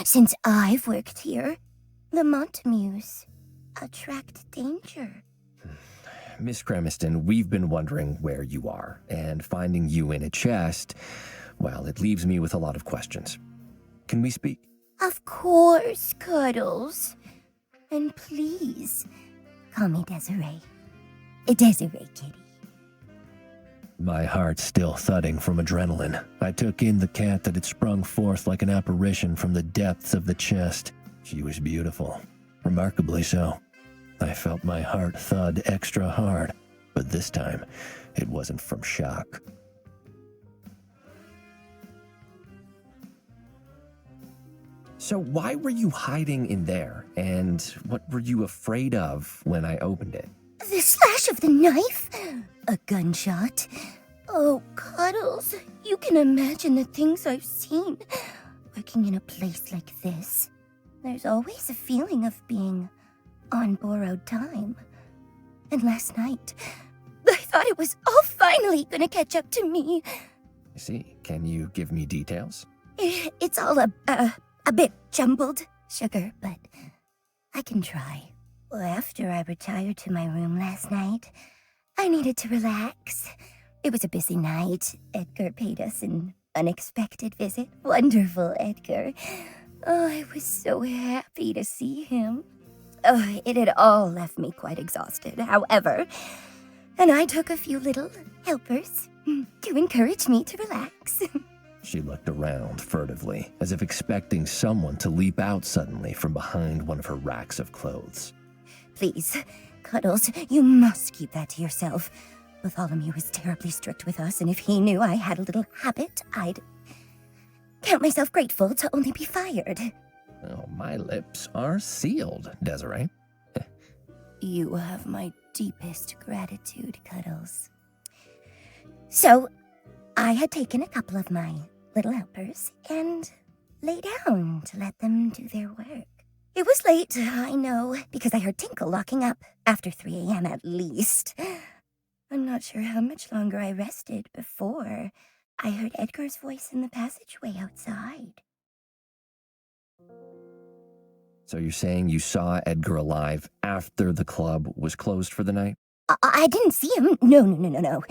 Speaker 2: Since I've worked here, the Meowmeowverse attract danger.
Speaker 1: Miss Cremiston, we've been wondering where you are, and finding you in a chest, well, it leaves me with a lot of questions. Can we speak?
Speaker 2: Of course, Cuddles. And please, call me Desiree. Desiree Kitty.
Speaker 1: My heart's still thudding from adrenaline. I took in the cat that had sprung forth like an apparition from the depths of the chest. She was beautiful, remarkably so. I felt my heart thud extra hard, but this time, it wasn't from shock. So why were you hiding in there, and what were you afraid of when I opened it?
Speaker 2: The slash of the knife? A gunshot? Oh, Cuddles, you can imagine the things I've seen working in a place like this. There's always a feeling of being on borrowed time. And last night, I thought it was all finally gonna catch up to me.
Speaker 1: I see. Can you give me details?
Speaker 2: It's all a bit jumbled, Sugar, but I can try. Well, after I retired to my room last night, I needed to relax. It was a busy night. Edgar paid us an unexpected visit. Wonderful, Edgar. Oh, I was so happy to see him. Oh, it had all left me quite exhausted, however, and I took a few little helpers to encourage me to relax.
Speaker 1: She looked around furtively, as if expecting someone to leap out suddenly from behind one of her racks of clothes.
Speaker 2: Please, Cuddles, you must keep that to yourself. Bartholomew was terribly strict with us, and if he knew I had a little habit, I'd count myself grateful to only be fired.
Speaker 1: Oh, my lips are sealed, Desiree.
Speaker 2: You have my deepest gratitude, Cuddles. So, I had taken a couple of my little helpers and lay down to let them do their work. It was late, I know, because I heard Tinkle locking up after 3 a.m. at least. I'm not sure how much longer I rested before I heard Edgar's voice in the passageway outside.
Speaker 1: So you're saying you saw Edgar alive after the club was closed for the night?
Speaker 2: I didn't see him. No.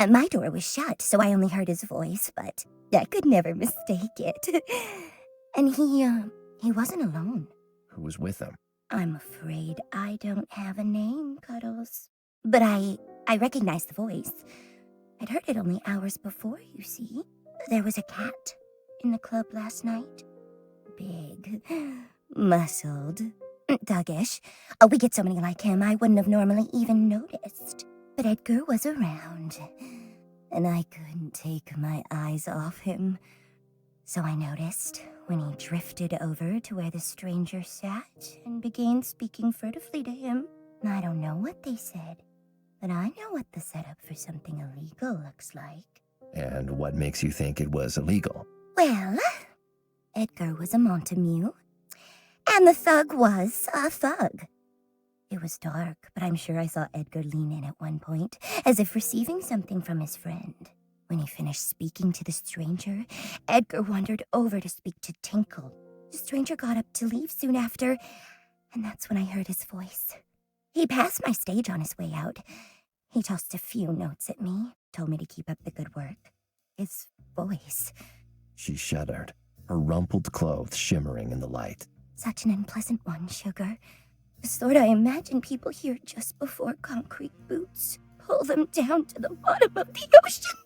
Speaker 2: My door was shut, so I only heard his voice, but I could never mistake it. And he wasn't alone.
Speaker 1: Who was with him?
Speaker 2: I'm afraid I don't have a name, Cuddles. But I recognized the voice. I'd heard it only hours before, you see. There was a cat in the club last night. Big, muscled, thuggish. Oh, we get so many like him, I wouldn't have normally even noticed. But Edgar was around, and I couldn't take my eyes off him. So I noticed when he drifted over to where the stranger sat and began speaking furtively to him. I don't know what they said, but I know what the setup for something illegal looks like.
Speaker 1: And what makes you think it was illegal?
Speaker 2: Well, Edgar was a Meowmeow, and the thug was a thug. It was dark, but I'm sure I saw Edgar lean in at one point, as if receiving something from his friend. When he finished speaking to the stranger, Edgar wandered over to speak to Tinkle. The stranger got up to leave soon after, and that's when I heard his voice. He passed my stage on his way out. He tossed a few notes at me, told me to keep up the good work. His voice.
Speaker 1: She shuddered, her rumpled clothes shimmering in the light.
Speaker 2: Such an unpleasant one, Sugar. The sort I imagine people hear just before concrete boots pull them down to the bottom of the ocean.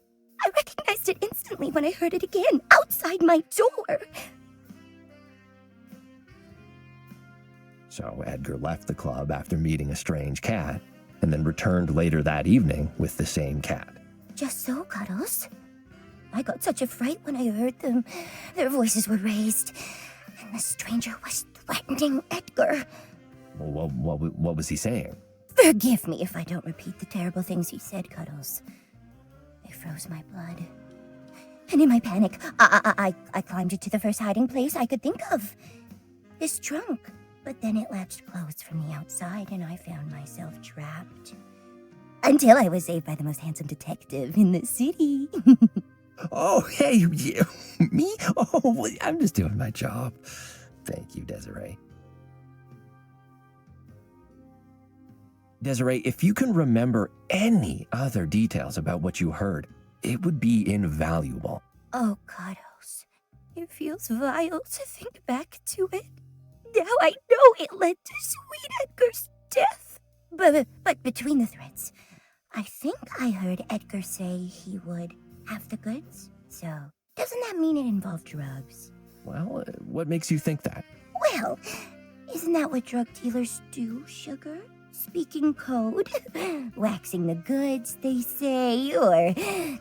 Speaker 2: I recognized it instantly when I heard it again, outside my door.
Speaker 1: So Edgar left the club after meeting a strange cat, and then returned later that evening with the same cat.
Speaker 2: Just so, Cuddles. I got such a fright when I heard them. Their voices were raised, and the stranger was threatening Edgar.
Speaker 1: Well, what was he saying?
Speaker 2: Forgive me if I don't repeat the terrible things he said, Cuddles. They froze my blood. And in my panic, I climbed into the first hiding place I could think of. This trunk. But then it latched closed from the outside, and I found myself trapped. Until I was saved by the most handsome detective in the city.
Speaker 1: Oh, hey, you, me? Oh, I'm just doing my job. Thank you, Desiree. Desiree, if you can remember any other details about what you heard, it would be invaluable.
Speaker 2: Oh, Cuddles. It feels vile to think back to it. Now I know it led to sweet Edgar's death. But between the threads, I think I heard Edgar say he would have the goods. So, doesn't that mean it involved drugs?
Speaker 1: Well, what makes you think that?
Speaker 2: Well, isn't that what drug dealers do, Sugar? Speaking code, waxing the goods, they say, or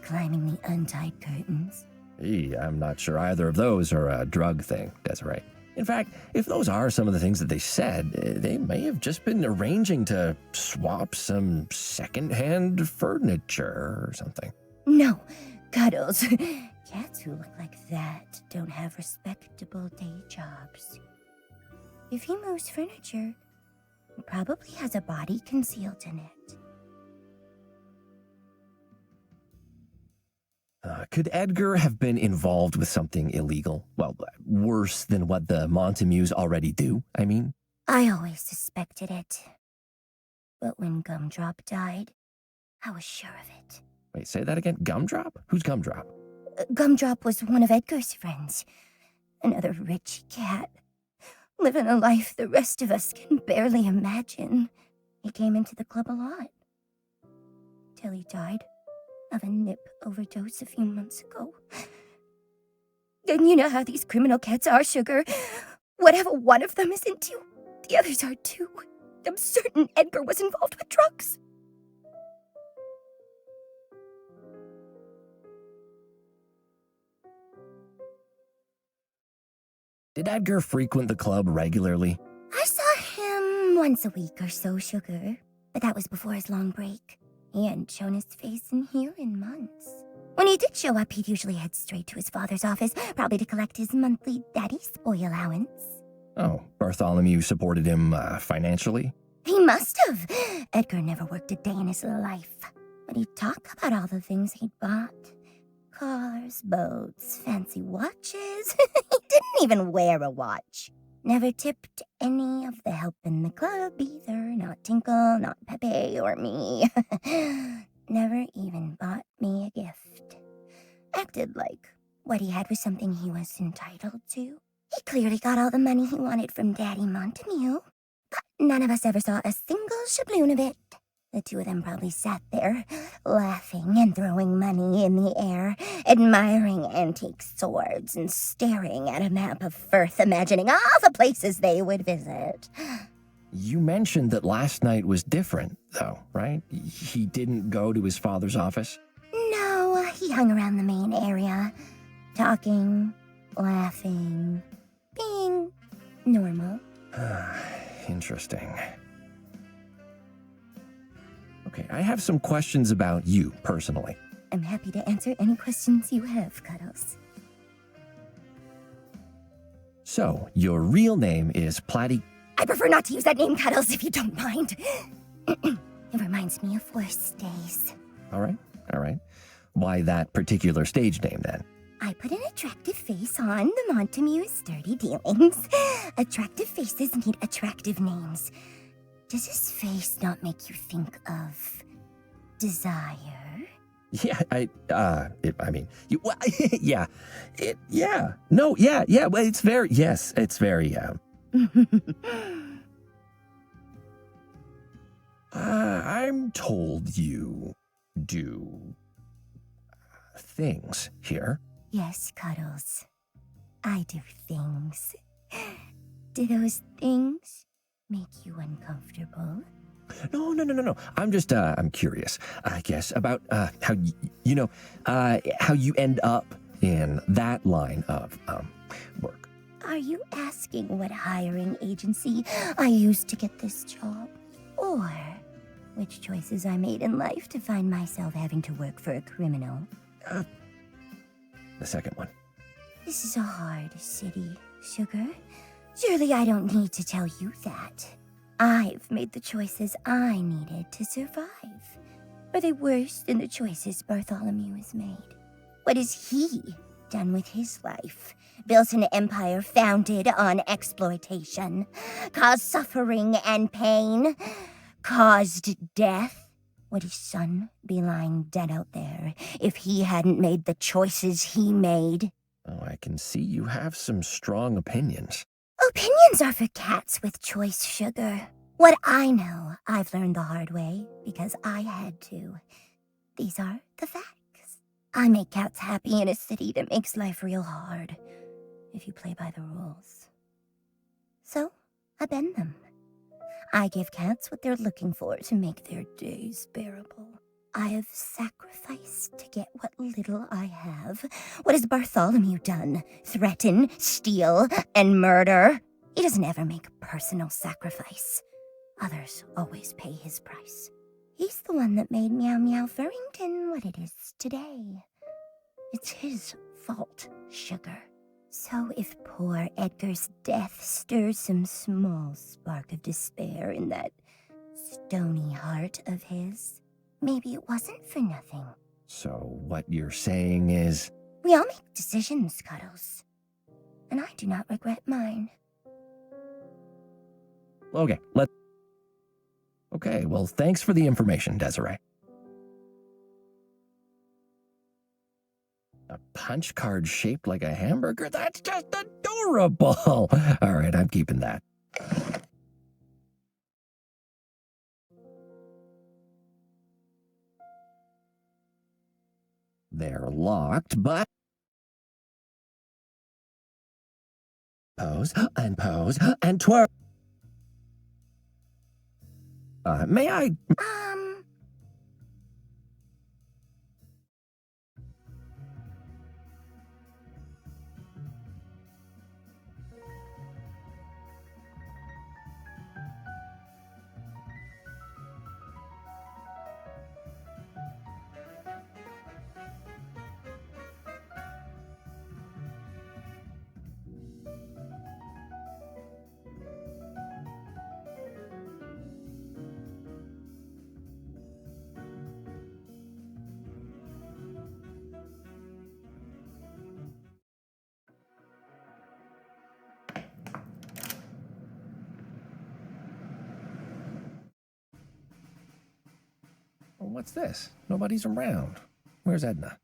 Speaker 2: climbing the untied curtains.
Speaker 1: I'm not sure either of those are a drug thing, Desiree. In fact, if those are some of the things that they said, they may have just been arranging to swap some second-hand furniture or something.
Speaker 2: No, Cuddles. Cats who look like that don't have respectable day jobs. If he moves furniture, he probably has a body concealed in it.
Speaker 1: Could Edgar have been involved with something illegal? Well, worse than what the Montamews already do, I mean?
Speaker 2: I always suspected it. But when Gumdrop died, I was sure of it.
Speaker 1: Wait, say that again? Gumdrop? Who's Gumdrop?
Speaker 2: Gumdrop was one of Edgar's friends. Another rich cat. Living a life the rest of us can barely imagine. He came into the club a lot. Till he died of a nip overdose a few months ago. And you know how these criminal cats are, Sugar. Whatever one of them is into, the others are too. I'm certain Edgar was involved with drugs.
Speaker 1: Did Edgar frequent the club regularly?
Speaker 2: I saw him once a week or so, Sugar. But that was before his long break. He hadn't shown his face in here in months. When he did show up, he'd usually head straight to his father's office, probably to collect his monthly daddy spoil allowance.
Speaker 1: Oh, Bartholomew supported him financially?
Speaker 2: He must have. Edgar never worked a day in his life. But he'd talk about all the things he'd bought. Cars, boats, fancy watches. He didn't even wear a watch. Never tipped any of the help in the club either. Not Tinkle, not Pepe, or me. Never even bought me a gift. Acted like what he had was something he was entitled to. He clearly got all the money he wanted from Daddy Montamew. But none of us ever saw a single shabloon of it. The two of them probably sat there, laughing and throwing money in the air, admiring antique swords and staring at a map of Firth, imagining all the places they would visit.
Speaker 1: You mentioned that last night was different, though, right? He didn't go to his father's office?
Speaker 2: No, he hung around the main area, talking, laughing, being normal.
Speaker 1: Interesting. Okay, I have some questions about you, personally.
Speaker 2: I'm happy to answer any questions you have, Cuddles.
Speaker 1: So, your real name is Platty...
Speaker 2: I prefer not to use that name, Cuddles, if you don't mind. It reminds me of worse days.
Speaker 1: All right. Why that particular stage name, then?
Speaker 2: I put an attractive face on the Montamew's dirty dealings. Attractive faces need attractive names. Does his face not make you think of desire?
Speaker 1: Yeah, well, it's very, yes, it's very, I'm told you do things here.
Speaker 2: Yes, Cuddles. I do things. Do those things make you uncomfortable?
Speaker 1: No. I'm just, I'm curious, I guess, about, how, how you end up in that line of, work.
Speaker 2: Are you asking what hiring agency I used to get this job? Or which choices I made in life to find myself having to work for a criminal?
Speaker 1: The second one.
Speaker 2: This is a hard city, Sugar. Surely I don't need to tell you that. I've made the choices I needed to survive. Are they worse than the choices Bartholomew has made? What has he done with his life? Built an empire founded on exploitation, caused suffering and pain, caused death. Would his son be lying dead out there if he hadn't made the choices he made?
Speaker 1: Oh, I can see you have some strong opinions.
Speaker 2: Opinions are for cats with choice sugar. What I know, I've learned the hard way because I had to. These are the facts. I make cats happy in a city that makes life real hard, if you play by the rules. So, I bend them. I give cats what they're looking for to make their days bearable. I have sacrificed to get what little I have. What has Bartholomew done? Threaten, steal, and murder? He doesn't ever make a personal sacrifice. Others always pay his price. He's the one that made Meowmeowverse what it is today. It's his fault, sugar. So if poor Edgar's death stirs some small spark of despair in that stony heart of his, maybe it wasn't for nothing.
Speaker 1: So what you're saying is...
Speaker 2: We all make decisions, Cuddles. And I do not regret mine.
Speaker 1: Okay, well, thanks for the information, Desiree. A punch card shaped like a hamburger? That's just adorable! All right, I'm keeping that. They're locked, but... Pose, and twirl. May I... What's this? Nobody's around. Where's Edna?